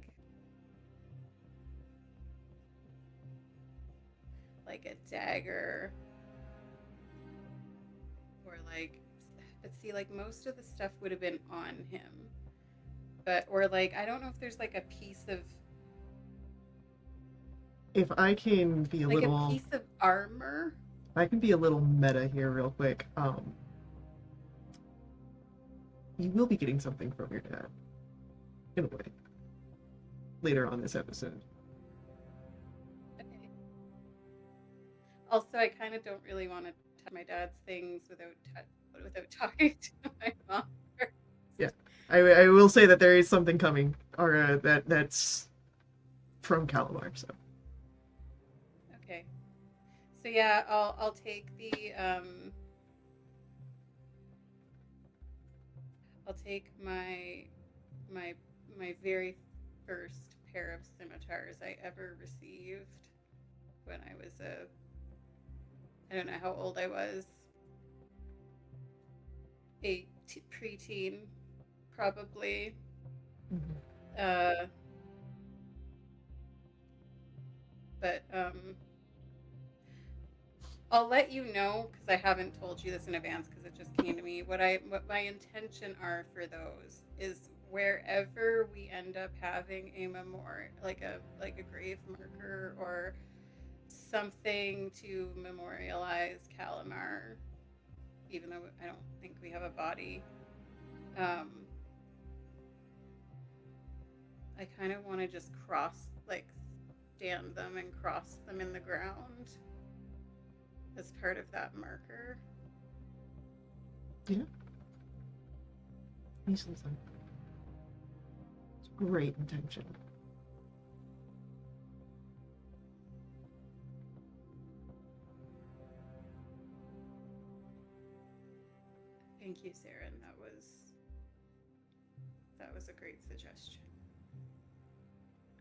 [SPEAKER 3] a dagger or like, let's see, like most of the stuff would have been on him, but or like I don't know if there's like a piece of
[SPEAKER 1] If I can be a
[SPEAKER 3] like
[SPEAKER 1] little,
[SPEAKER 3] a piece of armor.
[SPEAKER 1] I can be a little meta here real quick. You will be getting something from your dad, in a way, later on this episode.
[SPEAKER 3] Okay. Also, I kind of don't really want to touch my dad's things without talking to my mom first.
[SPEAKER 1] Yeah, I will say that there is something coming, or that's from Calamar. So
[SPEAKER 3] Okay. So yeah, I'll take the I'll take my very first pair of scimitars I ever received when I was I don't know how old I was, preteen, probably.
[SPEAKER 1] mm-hmm.
[SPEAKER 3] But I'll let you know because I haven't told you this in advance because it just came to me. What my intention are for those is wherever we end up having a memorial, like a grave marker or something to memorialize Calamar, even though I don't think we have a body. I kind of want to just stand them and cross them in the ground as part of that marker.
[SPEAKER 1] Yeah. Easily done. It's a great intention.
[SPEAKER 3] Thank you, Saren. That was a great suggestion.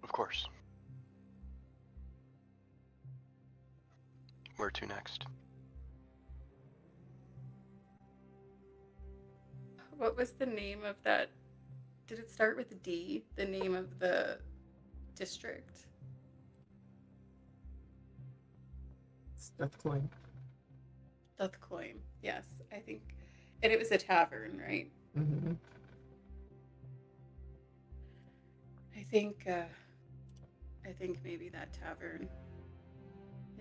[SPEAKER 2] Of course. Where to next?
[SPEAKER 3] What was the name of that? Did it start with D? The name of the district?
[SPEAKER 1] Deathcoin.
[SPEAKER 3] Duthcoin. Yes, I think. And it was a tavern, right?
[SPEAKER 1] Mm-hmm.
[SPEAKER 3] I think maybe that tavern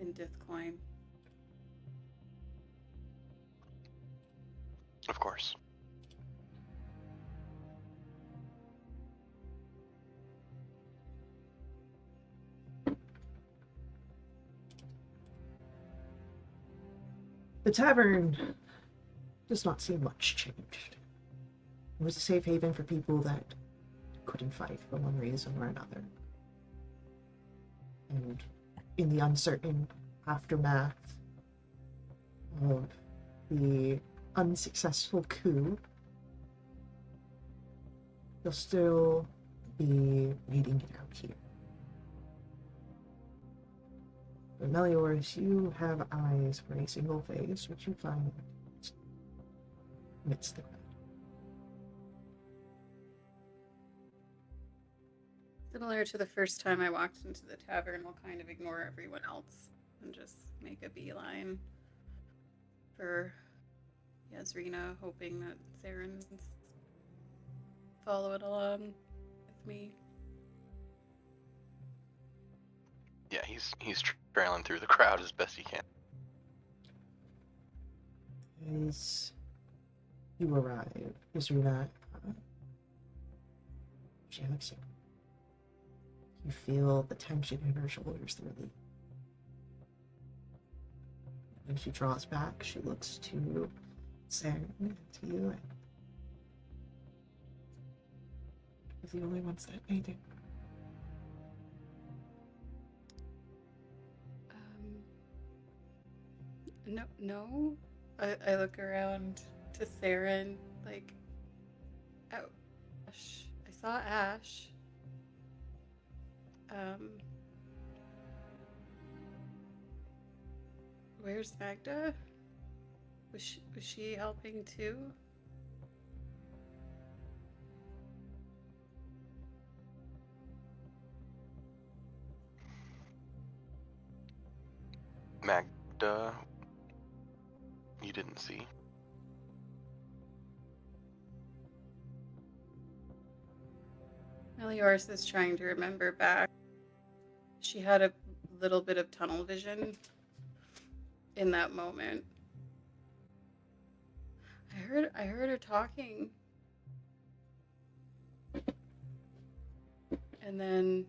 [SPEAKER 3] in Duthcoin.
[SPEAKER 2] Of course.
[SPEAKER 1] The tavern does not seem much changed. It was a safe haven for people that couldn't fight for one reason or another. And in the uncertain aftermath of the unsuccessful coup, you'll still be needing it out here. But Meliors, you have eyes for a single face, which you find amidst the crowd.
[SPEAKER 3] Similar to the first time I walked into the tavern, we'll kind of ignore everyone else and just make a beeline for Yasrina, hoping that Zaren's following along with me.
[SPEAKER 2] Yeah, he's trailing through the crowd as best he can.
[SPEAKER 1] As you arrive, Yasrina, she looks at you. You feel the tension in her shoulders relieve. When she draws back, she looks to Saren and to you, and you're the only ones that made it.
[SPEAKER 3] No. I look around to Saren, like, oh, Ash. I saw Ash. Where's Magda? Was she helping too?
[SPEAKER 2] Magda, you didn't see.
[SPEAKER 3] Meliors is trying to remember back. She had a little bit of tunnel vision in that moment. I heard her talking. And then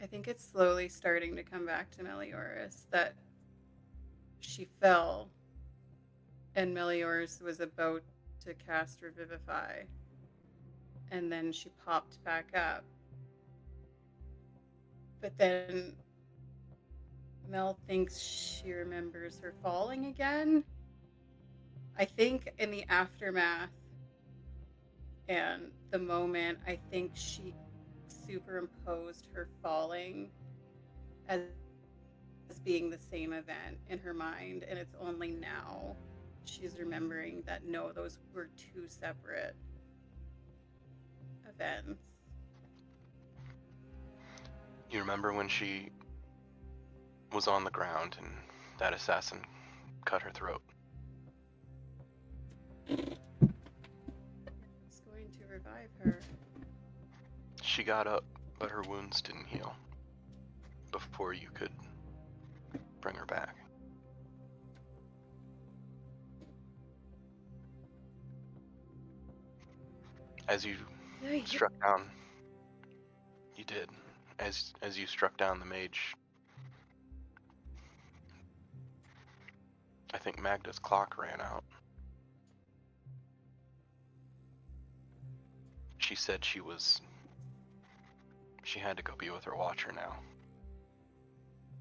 [SPEAKER 3] I think it's slowly starting to come back to Meliors that she fell and Meliors was about to cast Revivify. And then she popped back up. But then Mel thinks she remembers her falling again. I think in the aftermath and the moment, I think she superimposed her falling as being the same event in her mind. And it's only now she's remembering that no, those were two separate events.
[SPEAKER 2] You remember when she was on the ground and that assassin cut her throat?
[SPEAKER 3] It's going to revive her.
[SPEAKER 2] She got up, but her wounds didn't heal before you could bring her back. As you struck down, you did. As you struck down the mage, I think Magda's clock ran out. She said she had to go be with her watcher now.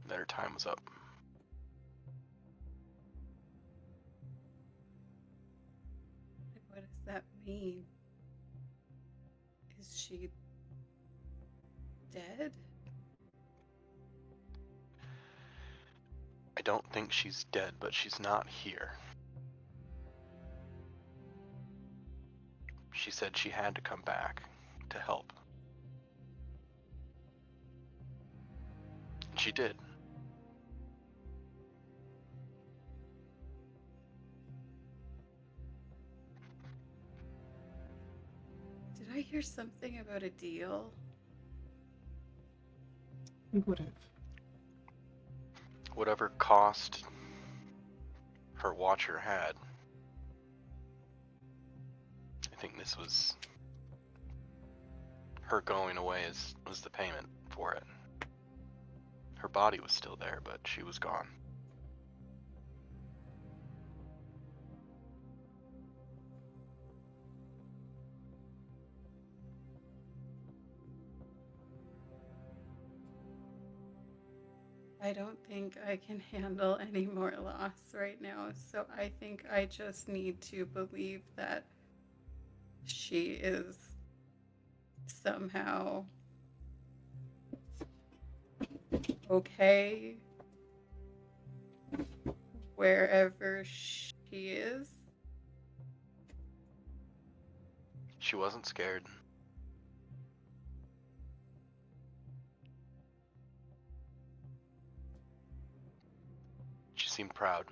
[SPEAKER 2] That her time was up.
[SPEAKER 3] What does that mean? Is she dead?
[SPEAKER 2] I don't think she's dead, but she's not here. She said she had to come back to help. She did.
[SPEAKER 3] Did I hear something about a deal?
[SPEAKER 1] You would have.
[SPEAKER 2] Whatever cost her watcher had, I think this was her going away was the payment for it. Her body was still there, but she was gone.
[SPEAKER 3] I don't think I can handle any more loss right now, so I think I just need to believe that she is somehow okay wherever she is.
[SPEAKER 2] She wasn't scared. She seemed proud.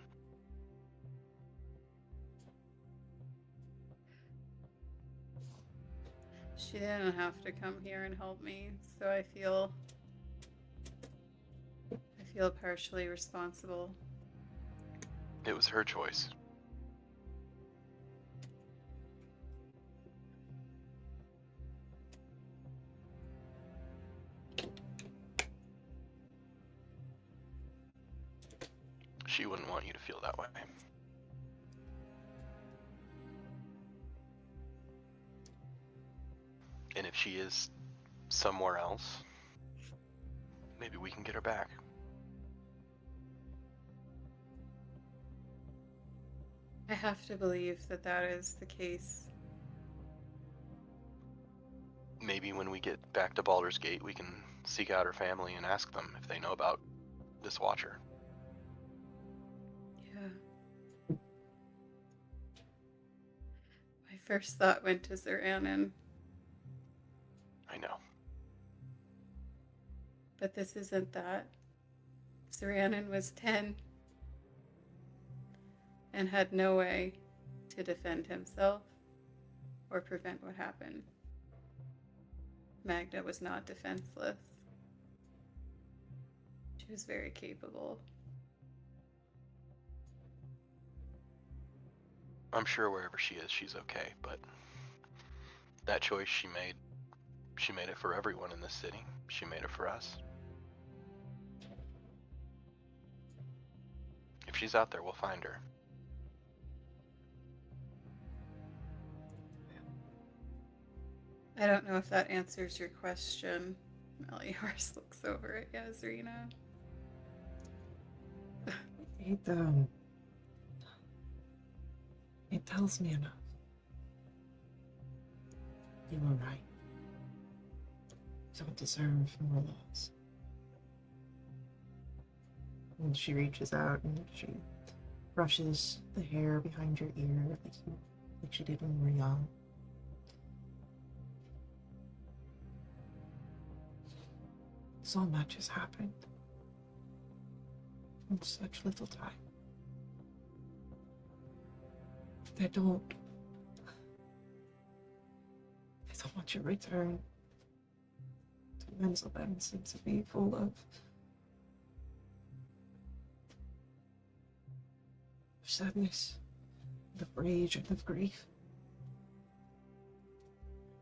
[SPEAKER 3] She didn't have to come here and help me, so I feel partially responsible.
[SPEAKER 2] It was her choice. She wouldn't want you to feel that way. And if she is somewhere else, maybe we can get her back.
[SPEAKER 3] I have to believe that that is the case.
[SPEAKER 2] Maybe when we get back to Baldur's Gate, we can seek out her family and ask them if they know about this Watcher.
[SPEAKER 3] Yeah. My first thought went to Zeranin,
[SPEAKER 2] I know.
[SPEAKER 3] but this isn't that. Zeranin was 10 and had no way to defend himself or prevent what happened. Magda was not defenseless. She was very capable.
[SPEAKER 2] I'm sure wherever she is, she's okay, but that choice she made it for everyone in this city. She made it for us. If she's out there, we'll find her.
[SPEAKER 3] I don't know if that answers your question. Meliors looks over at Yazrina.
[SPEAKER 1] It tells me enough. You were right. Don't deserve more loss. And she reaches out and she brushes the hair behind your ear like she did when you were young. So much has happened in such little time. I don't want your return to mental Benson to be full of sadness, of rage, and of grief.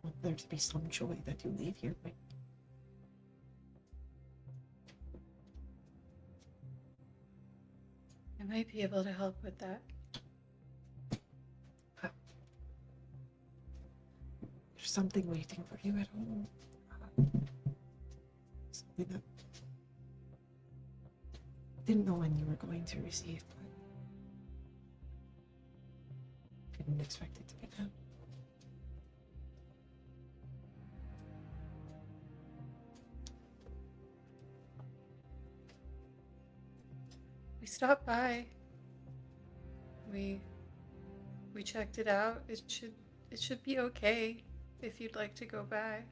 [SPEAKER 1] I want there to be some joy that you leave here with.
[SPEAKER 3] I might be able to help with that.
[SPEAKER 1] There's something waiting for you at home. Something that I didn't know when you were going to receive, but didn't expect it to be now.
[SPEAKER 3] We stopped by. We checked it out. It should be okay if you'd like to go back.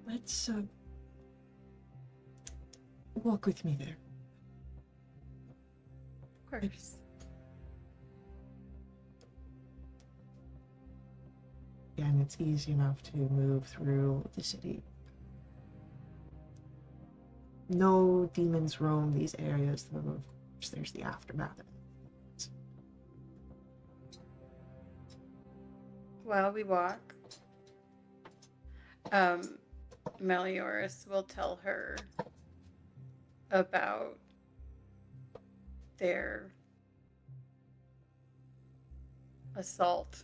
[SPEAKER 1] Let's walk with me there.
[SPEAKER 3] Of course.
[SPEAKER 1] Yeah, and it's easy enough to move through the city. No demons roam these areas, though of course there's the aftermath of it.
[SPEAKER 3] While we walk, Melioras will tell her about their assault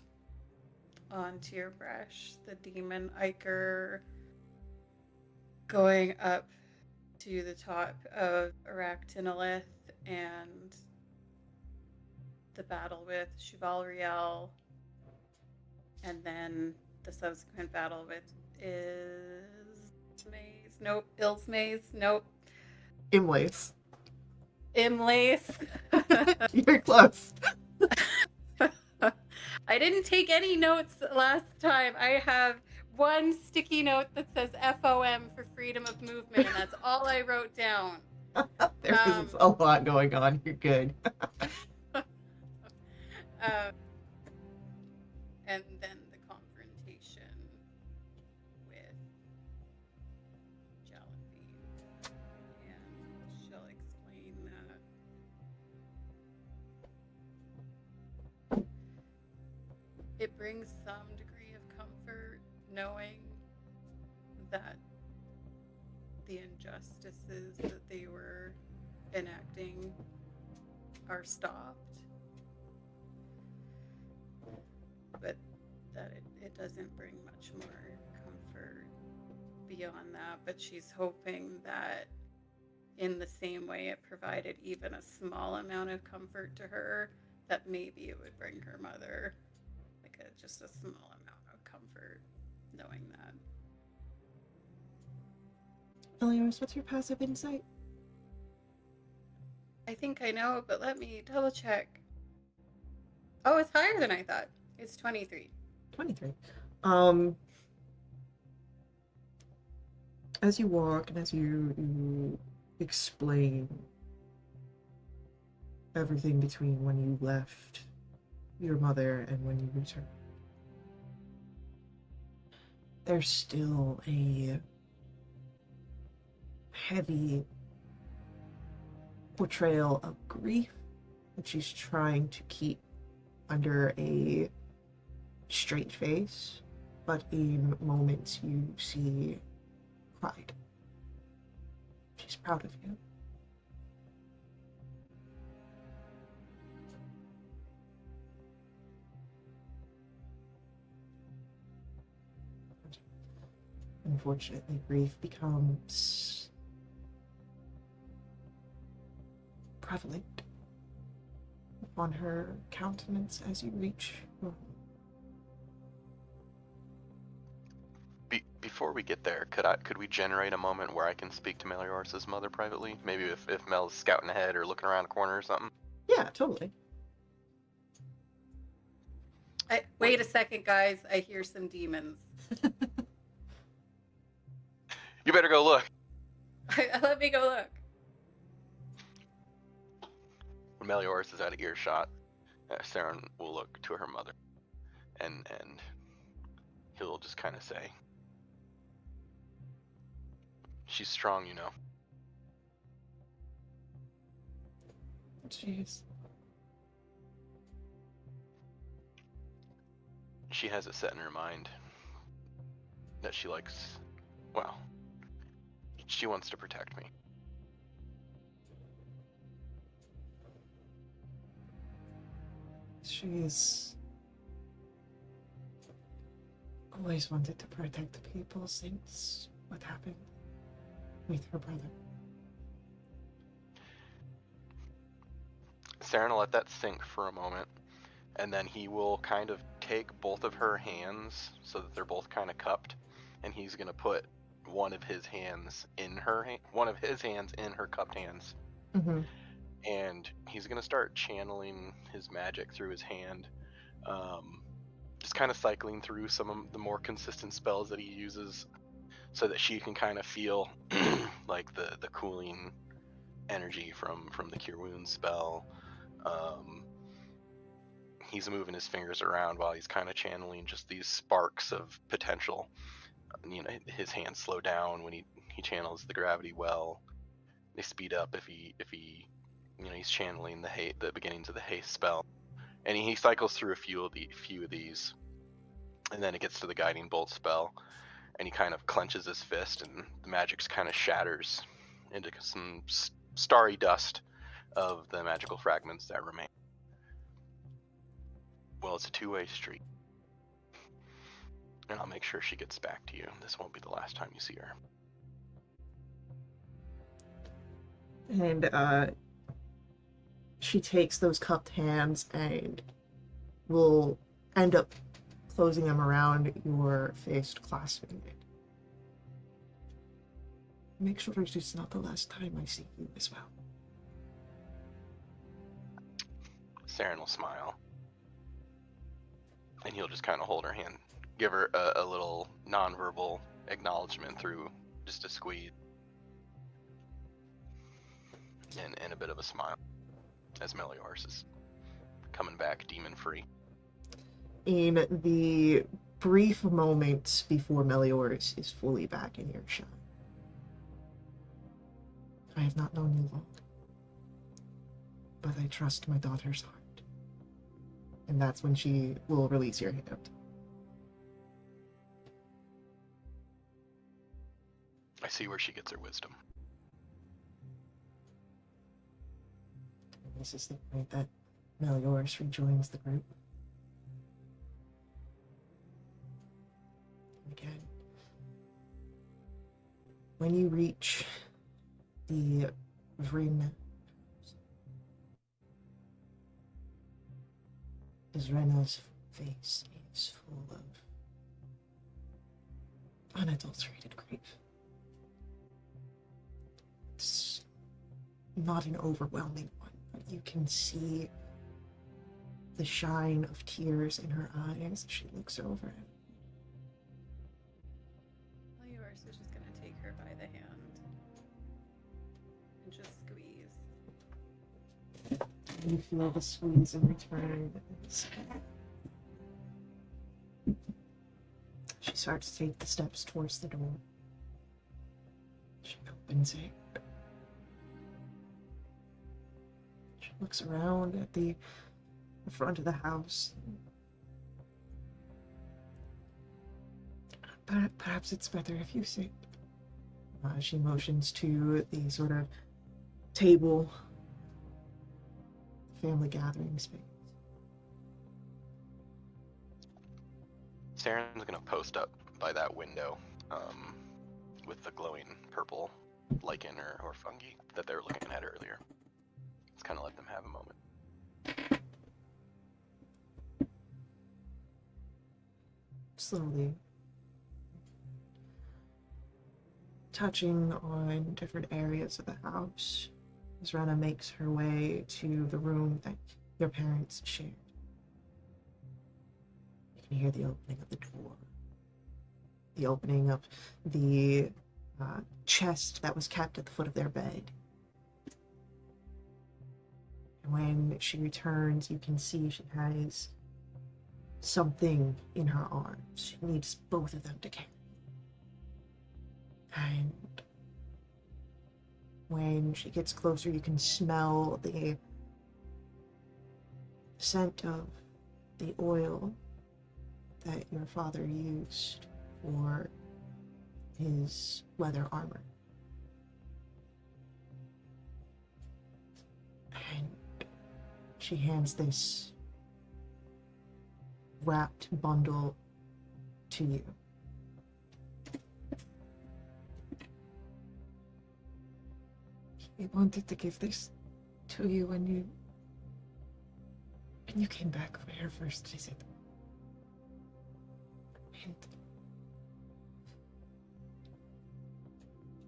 [SPEAKER 3] on Tierbresh, the demon Iker going up to the top of Arachnolith and the battle with Chevalriel, and then the subsequent battle with Ilsmaze,
[SPEAKER 1] Imlace.
[SPEAKER 3] Imlace.
[SPEAKER 1] You're close.
[SPEAKER 3] I didn't take any notes last time. I have one sticky note that says FOM for freedom of movement, and that's all I wrote down.
[SPEAKER 1] There is a lot going on. You're good.
[SPEAKER 3] And then the confrontation with Jalapine. And she'll explain that it brings some degree of comfort knowing that the injustices that they were enacting are stopped, but that it doesn't bring much more comfort beyond that. But she's hoping that in the same way it provided even a small amount of comfort to her, that maybe it would bring her mother just a small amount of comfort knowing that.
[SPEAKER 1] Melioras, what's your passive insight?
[SPEAKER 3] I think I know, but let me double check. Oh, it's higher than I thought. It's 23.
[SPEAKER 1] 23. As you walk and as you explain everything between when you left your mother and when you returned, there's still a heavy portrayal of grief that she's trying to keep under a straight face, but in moments you see pride. She's proud of you. Unfortunately, grief becomes prevalent on her countenance as you reach home.
[SPEAKER 2] Before we get there, could we generate a moment where I can speak to Melioras' mother privately? Maybe if Mel's scouting ahead or looking around a corner or something?
[SPEAKER 1] Yeah, totally.
[SPEAKER 3] Wait a second, guys. I hear some demons.
[SPEAKER 2] You better go look.
[SPEAKER 3] Let me go look.
[SPEAKER 2] When Melioras is out of earshot, Saren will look to her mother, and he'll just kind of say, "She's strong, you know."
[SPEAKER 1] Jeez.
[SPEAKER 2] She has it set in her mind that she likes, well, she wants to protect me.
[SPEAKER 1] She's always wanted to protect the people since what happened with her brother.
[SPEAKER 2] Saren will let that sink for a moment, and then he will kind of take both of her hands so that they're both kind of cupped, and he's going to put one of his hands in her cupped hands.
[SPEAKER 1] Mm-hmm.
[SPEAKER 2] And he's going to start channeling his magic through his hand, just kind of cycling through some of the more consistent spells that he uses so that she can kind of feel like the cooling energy from the Cure Wounds spell. He's moving his fingers around while he's kind of channeling just these sparks of potential. You know, his hands slow down when he channels the gravity well. They speed up if he he's channeling the beginnings of the haste spell, and he cycles through a few of these, and then it gets to the guiding bolt spell, And he kind of clenches his fist, and the magic kind of shatters into some starry dust of the magical fragments that remain. Well, it's a two-way street. And I'll make sure she gets back to you. This won't be the last time you see her.
[SPEAKER 1] And she takes those cupped hands and will end up closing them around your face, clasping it. Make sure it's not the last time I see you as well.
[SPEAKER 2] Saren will smile. And he'll just kind of hold her hand, give her a little nonverbal acknowledgement through just a squeeze and a bit of a smile as Meliors is coming back demon-free.
[SPEAKER 1] In the brief moments before Meliors is fully back in earshot, I have not known you long, but I trust my daughter's heart. And that's when she will release your hand.
[SPEAKER 2] I see where she gets her wisdom.
[SPEAKER 1] This is the point that Meliors rejoins the group. Again, when you reach the Vryn, Zrena's face is full of unadulterated grief. It's not an overwhelming one, but you can see the shine of tears in her eyes as she looks over him.
[SPEAKER 3] Meliors is just gonna take her by the hand and just squeeze.
[SPEAKER 1] You feel the squeeze in return. She starts to take the steps towards the door. She opens it. She looks around at the front of the house. Perhaps it's better if you sit. She motions to the sort of table, family gathering space.
[SPEAKER 2] Saren's gonna post up by that window with the glowing purple lichen or fungi that they were looking at earlier. Let's kind of let them have a moment.
[SPEAKER 1] Slowly touching on different areas of the house, Zrena makes her way to the room that your parents shared. You can hear the opening of the door, the opening of the chest that was kept at the foot of their bed. And when she returns, you can see she has something in her arms. She needs both of them to carry. And when she gets closer, you can smell the scent of the oil that your father used for his leather armor. And she hands this wrapped bundle to you. He wanted to give this to you when you came back for your first visit. And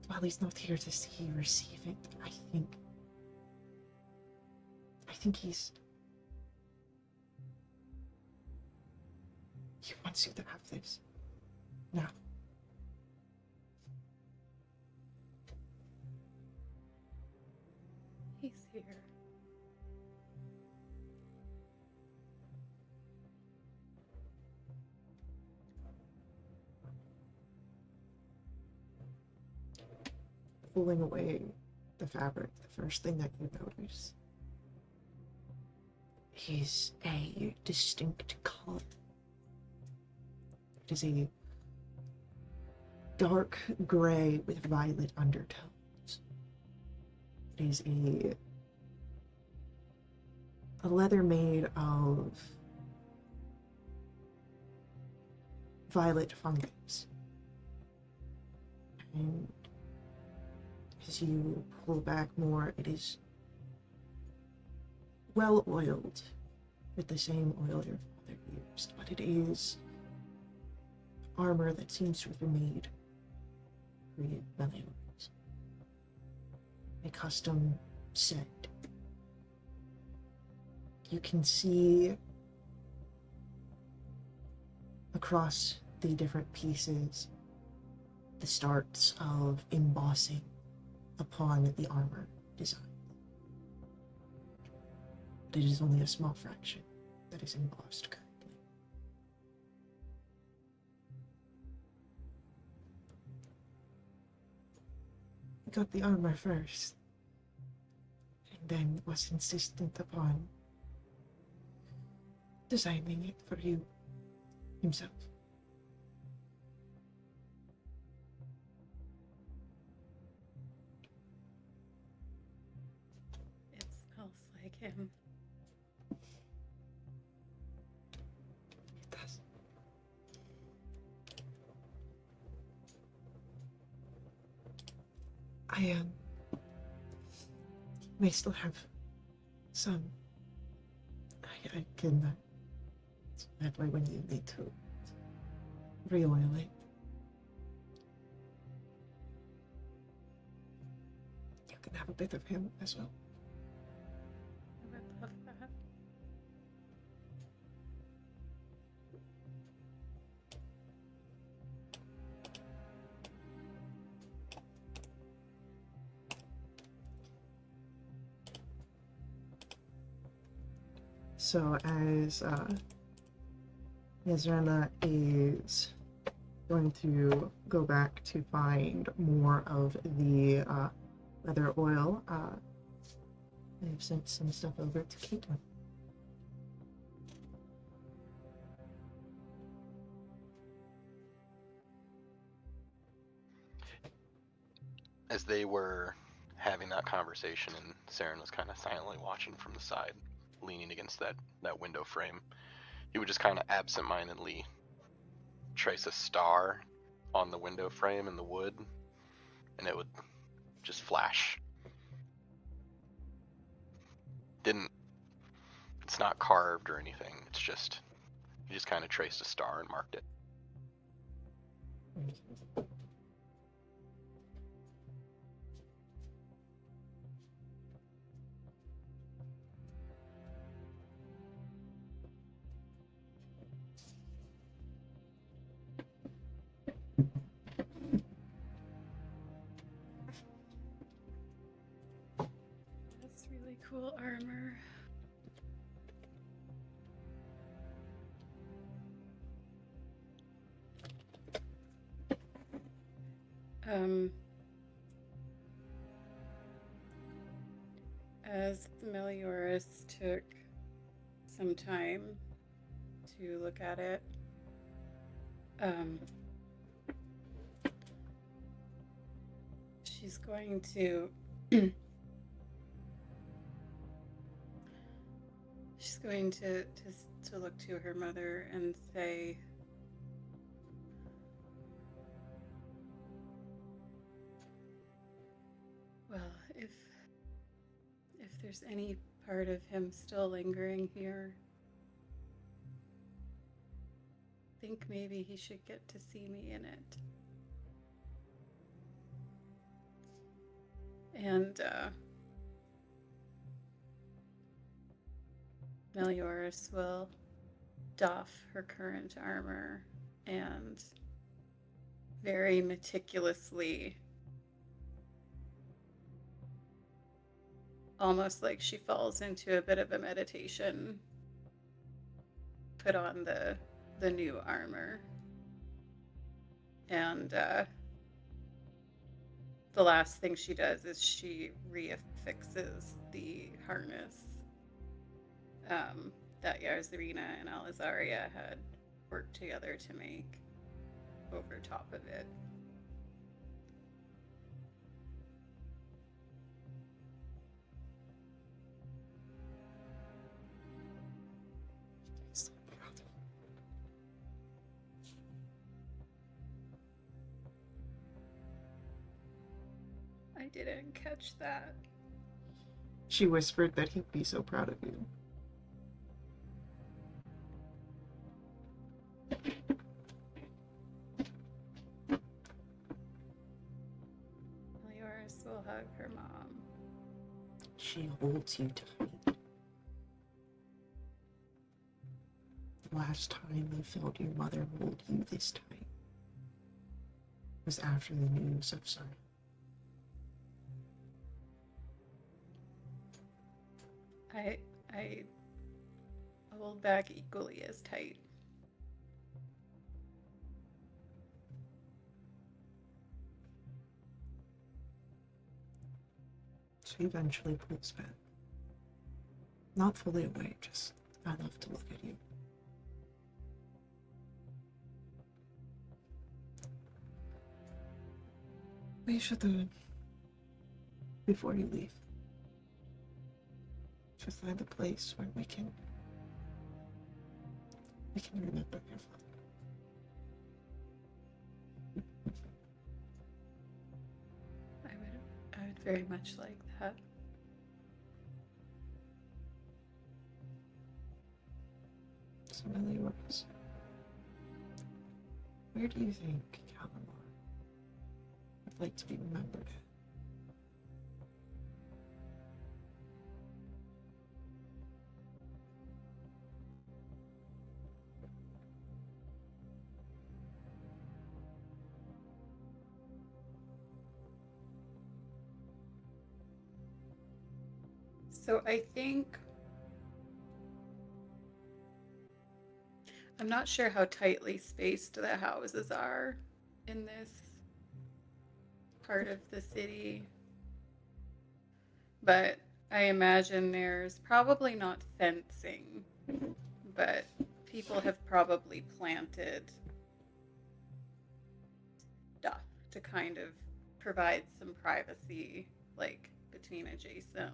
[SPEAKER 1] while he's not here to see you receive it, I think he wants you to have this. Now.
[SPEAKER 3] He's here.
[SPEAKER 1] Pulling away the fabric, the first thing that you notice is a distinct color. It is a dark gray with violet undertones. It is a leather made of violet fungus. And as you pull back more, it is well oiled with the same oil your father used, but it is armor that seems to have been made for you, Meliors. A custom set. You can see across the different pieces the starts of embossing upon the armor design. But it is only a small fraction that is embossed currently. I got the armor first, and then was insistent upon designing it for you himself.
[SPEAKER 3] It smells like him.
[SPEAKER 1] It does. I may still have some. I can that way when you need to re-oil it. You can have a bit of him as well.
[SPEAKER 3] I would love that.
[SPEAKER 1] So as Yazrena is going to go back to find more of the leather oil, I've sent some stuff over to Caitlin.
[SPEAKER 2] As they were having that conversation, and Saren was kind of silently watching from the side, leaning against that window frame, he would just kind of absentmindedly trace a star on the window frame in the wood, and it would just flash. It's not carved or anything, it's just, he just kind of traced a star and marked it.
[SPEAKER 3] That's really cool armor. As Melioras took some time to look at it, she's going to she's going to look to her mother and say, well, if there's any part of him still lingering here, I think maybe he should get to see me in it. And Melioras will doff her current armor and very meticulously, almost like she falls into a bit of a meditation, put on the new armor. And the last thing she does is she reaffixes the harness that Yarzarina and Alizaria had worked together to make over top of it. didn't catch that.
[SPEAKER 1] She whispered that he'd be so proud of you.
[SPEAKER 3] Melioris will hug her mom.
[SPEAKER 1] She holds you tight. The last time you felt your mother hold you this tight was after the news of Sun.
[SPEAKER 3] I hold back equally as tight.
[SPEAKER 1] She eventually pulls back. Not fully away, just enough to look at you. We should, before you leave, should find a place where we can remember your father.
[SPEAKER 3] I would very much like that.
[SPEAKER 1] So Meliodas, where do you think Calamar would like to be remembered at?
[SPEAKER 3] So I think I'm not sure how tightly spaced the houses are in this part of the city, but I imagine there's probably not fencing, but people have probably planted stuff to kind of provide some privacy, like between adjacent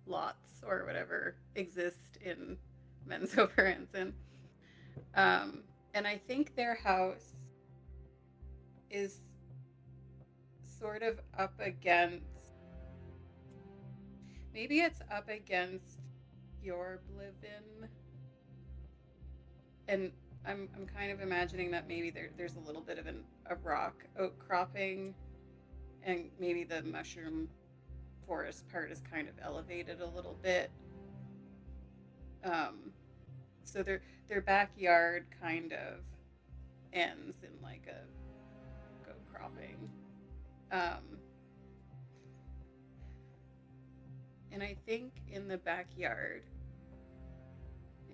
[SPEAKER 3] lots or whatever exist in Menzoberranzan. And I think their house is sort of up against, maybe it's up against your Blivin. And I'm kind of imagining that maybe there's a little bit of a rock outcropping, and maybe the mushroom forest part is kind of elevated a little bit. So their backyard kind of ends in like a outcropping. And I think in the backyard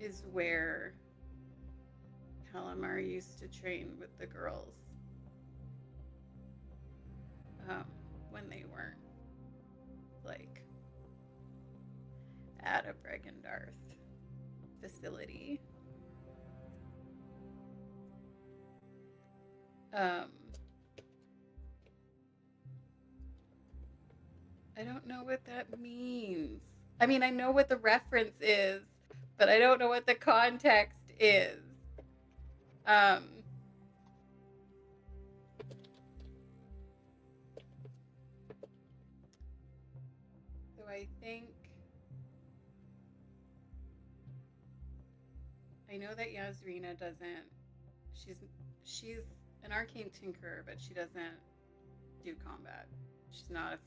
[SPEAKER 3] is where Calamar used to train with the girls when they weren't like at a Bregendarth facility. I don't know what that means. I mean, I know what the reference is, but I don't know what the context is. So I think I know that Yasrina doesn't. She's an arcane tinkerer, but she doesn't do combat. She's not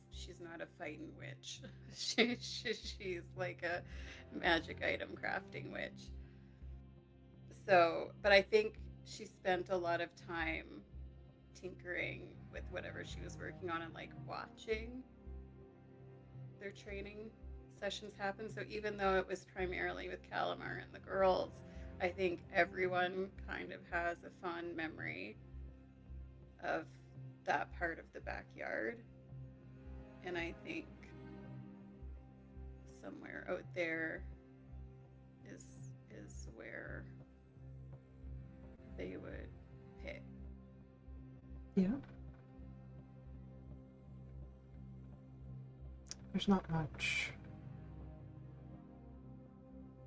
[SPEAKER 3] a fighting witch. She's like a magic item crafting witch. So, but I think she spent a lot of time tinkering with whatever she was working on and like watching their training sessions happen. So even though it was primarily with Calamar and the girls, I think everyone kind of has a fond memory of that part of the backyard. And I think somewhere out there is where they would pick.
[SPEAKER 1] Yeah. There's not much.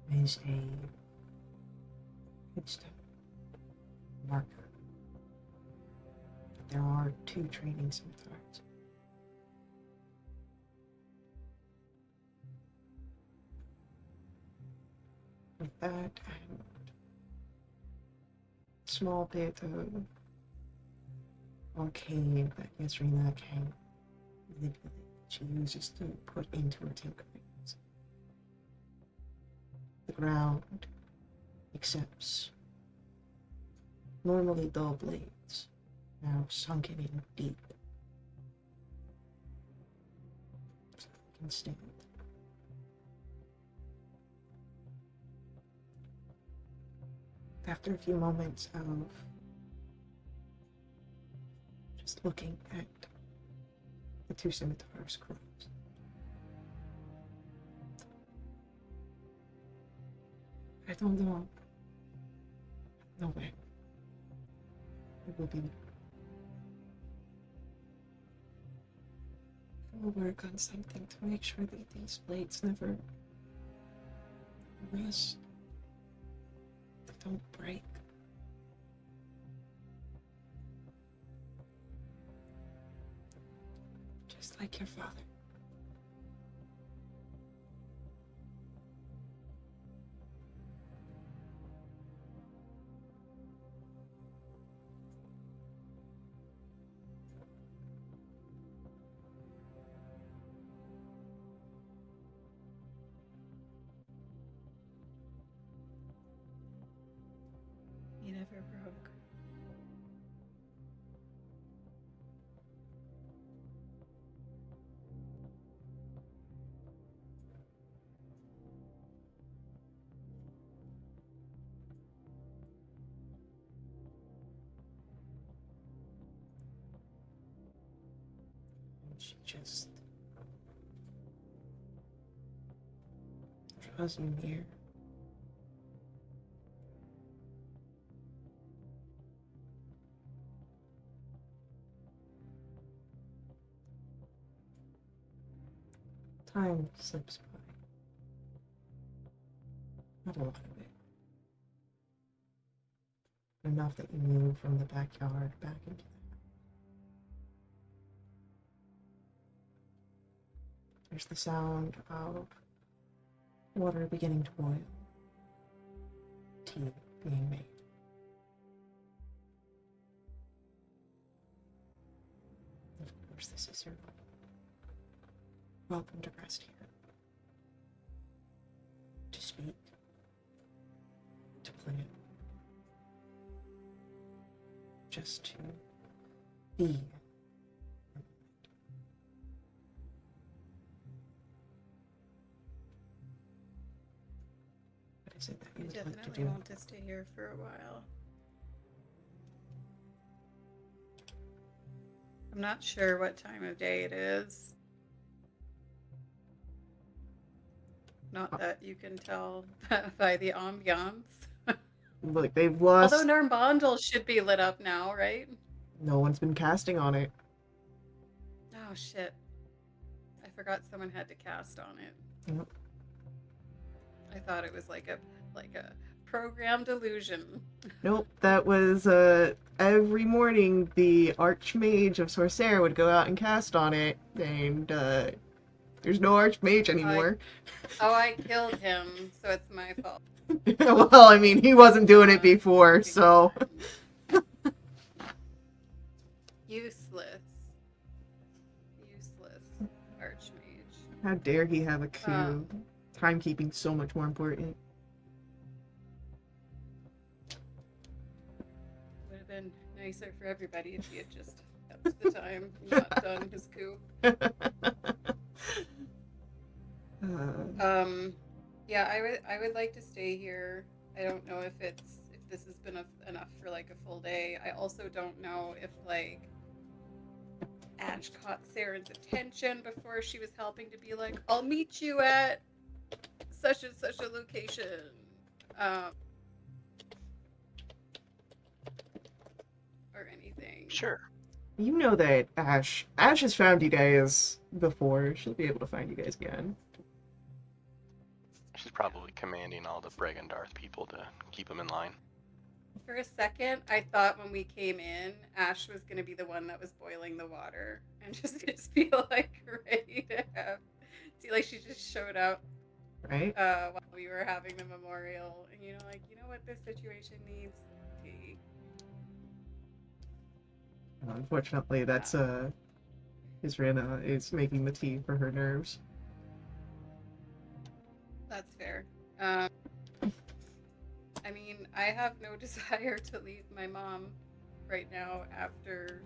[SPEAKER 1] There's a footstep marker. There are 2 training centaurs. of that and small bit of arcane that Yasrina can manipulate. She uses to put into her tinkerings. The ground accepts normally dull blades, now sunken in deep. So it can stand. After a few moments of just looking at the two scimitars crossed, I don't know. No way. It will be. We'll work on something to make sure that these blades never rust. They don't break. Just like your father.
[SPEAKER 3] He never broke.
[SPEAKER 1] And she just draws you near. Time slips by. Not a lot of it. Enough that you move from the backyard back into the house. There's the sound of water beginning to boil. Tea being made. Of course, this is your welcome to rest here. To speak. To plan. Just to be. What is it that you
[SPEAKER 3] I
[SPEAKER 1] would like to
[SPEAKER 3] definitely
[SPEAKER 1] do?
[SPEAKER 3] want to stay here for a while. I'm not sure what time of day it is. Not that you can tell by the ambiance.
[SPEAKER 1] Look, they've lost.
[SPEAKER 3] Although Narmbandel should be lit up now, right?
[SPEAKER 1] No one's been casting on it.
[SPEAKER 3] Oh shit. I forgot someone had to cast on it.
[SPEAKER 1] Yep.
[SPEAKER 3] I thought it was like a programmed illusion.
[SPEAKER 1] Nope, that was every morning the Archmage of Sorcerer would go out and cast on it, and there's no Archmage anymore.
[SPEAKER 3] I killed him, so it's my fault.
[SPEAKER 1] Well, I mean, he wasn't doing it before, so.
[SPEAKER 3] Useless Archmage.
[SPEAKER 1] How dare he have a coup? Timekeeping's so much more important.
[SPEAKER 3] Would have been nicer for everybody if he had just kept the time, not done his coup. Yeah, I would like to stay here. I don't know if this has been enough for like a full day. I also don't know if like Ash caught Saren's attention before she was helping to be like, I'll meet you at such and such a location. Or anything.
[SPEAKER 2] Sure.
[SPEAKER 1] You know that Ash has found you guys before. She'll be able to find you guys again.
[SPEAKER 2] She's probably commanding all the Bregendarth people to keep them in line.
[SPEAKER 3] For a second, I thought when we came in, Ash was going to be the one that was boiling the water and just be like ready to have. See, like she just showed up.
[SPEAKER 1] right?
[SPEAKER 3] while we were having the memorial, and like, you know what this situation needs? Tea.
[SPEAKER 1] Unfortunately, that's Israna is making the tea for her nerves.
[SPEAKER 3] That's fair. I mean, I have no desire to leave my mom right now after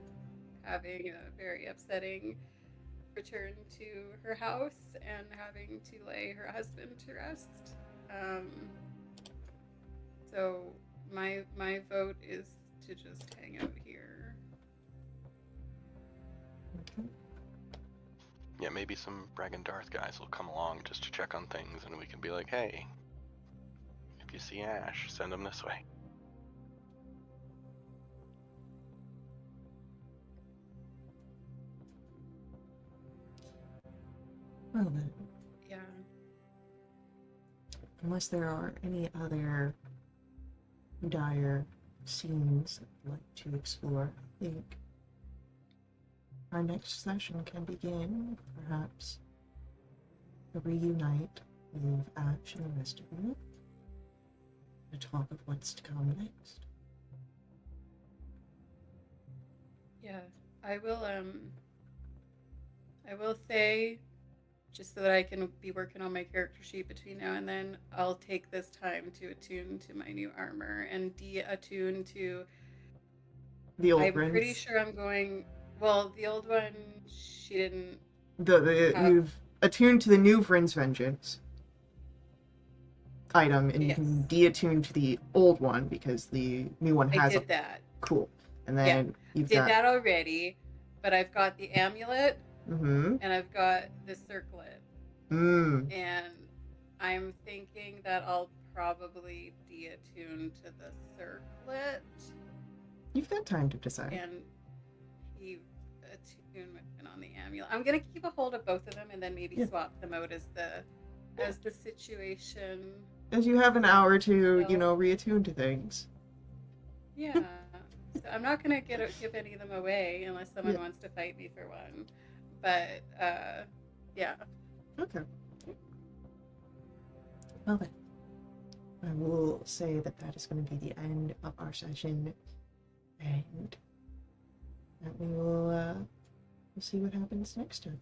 [SPEAKER 3] having a very upsetting return to her house and having to lay her husband to rest. Um, so my vote is to just hang out here.
[SPEAKER 1] Okay.
[SPEAKER 2] Yeah, maybe some Bragan Darth guys will come along just to check on things, and we can be like, hey, if you see Ash, send him this way.
[SPEAKER 1] Well then,
[SPEAKER 3] Yeah.
[SPEAKER 1] unless there are any other dire scenes I'd like to explore, I think our next session can begin, perhaps, to reunite with Ash and the rest of you to talk of what's to come next.
[SPEAKER 3] Yeah. I will say, just so that I can be working on my character sheet between now and then, I'll take this time to attune to my new armor and de-attune to.
[SPEAKER 1] The old
[SPEAKER 3] I'm
[SPEAKER 1] Brins.
[SPEAKER 3] pretty sure I'm going. Well, the old one, she didn't have.
[SPEAKER 1] You've attuned to the new Vryn's Vengeance item, and you
[SPEAKER 3] Yes,
[SPEAKER 1] can de-attune to the old one because the new one
[SPEAKER 3] I
[SPEAKER 1] has
[SPEAKER 3] did that.
[SPEAKER 1] cool. And
[SPEAKER 3] Yeah,
[SPEAKER 1] then you've
[SPEAKER 3] did
[SPEAKER 1] got
[SPEAKER 3] that already, but I've got the amulet
[SPEAKER 1] mm-hmm.
[SPEAKER 3] and I've got the circlet, and I'm thinking that I'll probably de-attune to the circlet.
[SPEAKER 1] You've got time to decide.
[SPEAKER 3] And keep attunement on the amulet. I'm gonna keep a hold of both of them and then maybe swap them out as the situation.
[SPEAKER 1] As you have an hour to, reattune to things.
[SPEAKER 3] Yeah. So I'm not gonna give any of them away unless someone wants to fight me for one. But yeah.
[SPEAKER 1] Okay. Well then, I will say that is going to be the end of our session, and that we will we'll see what happens next time.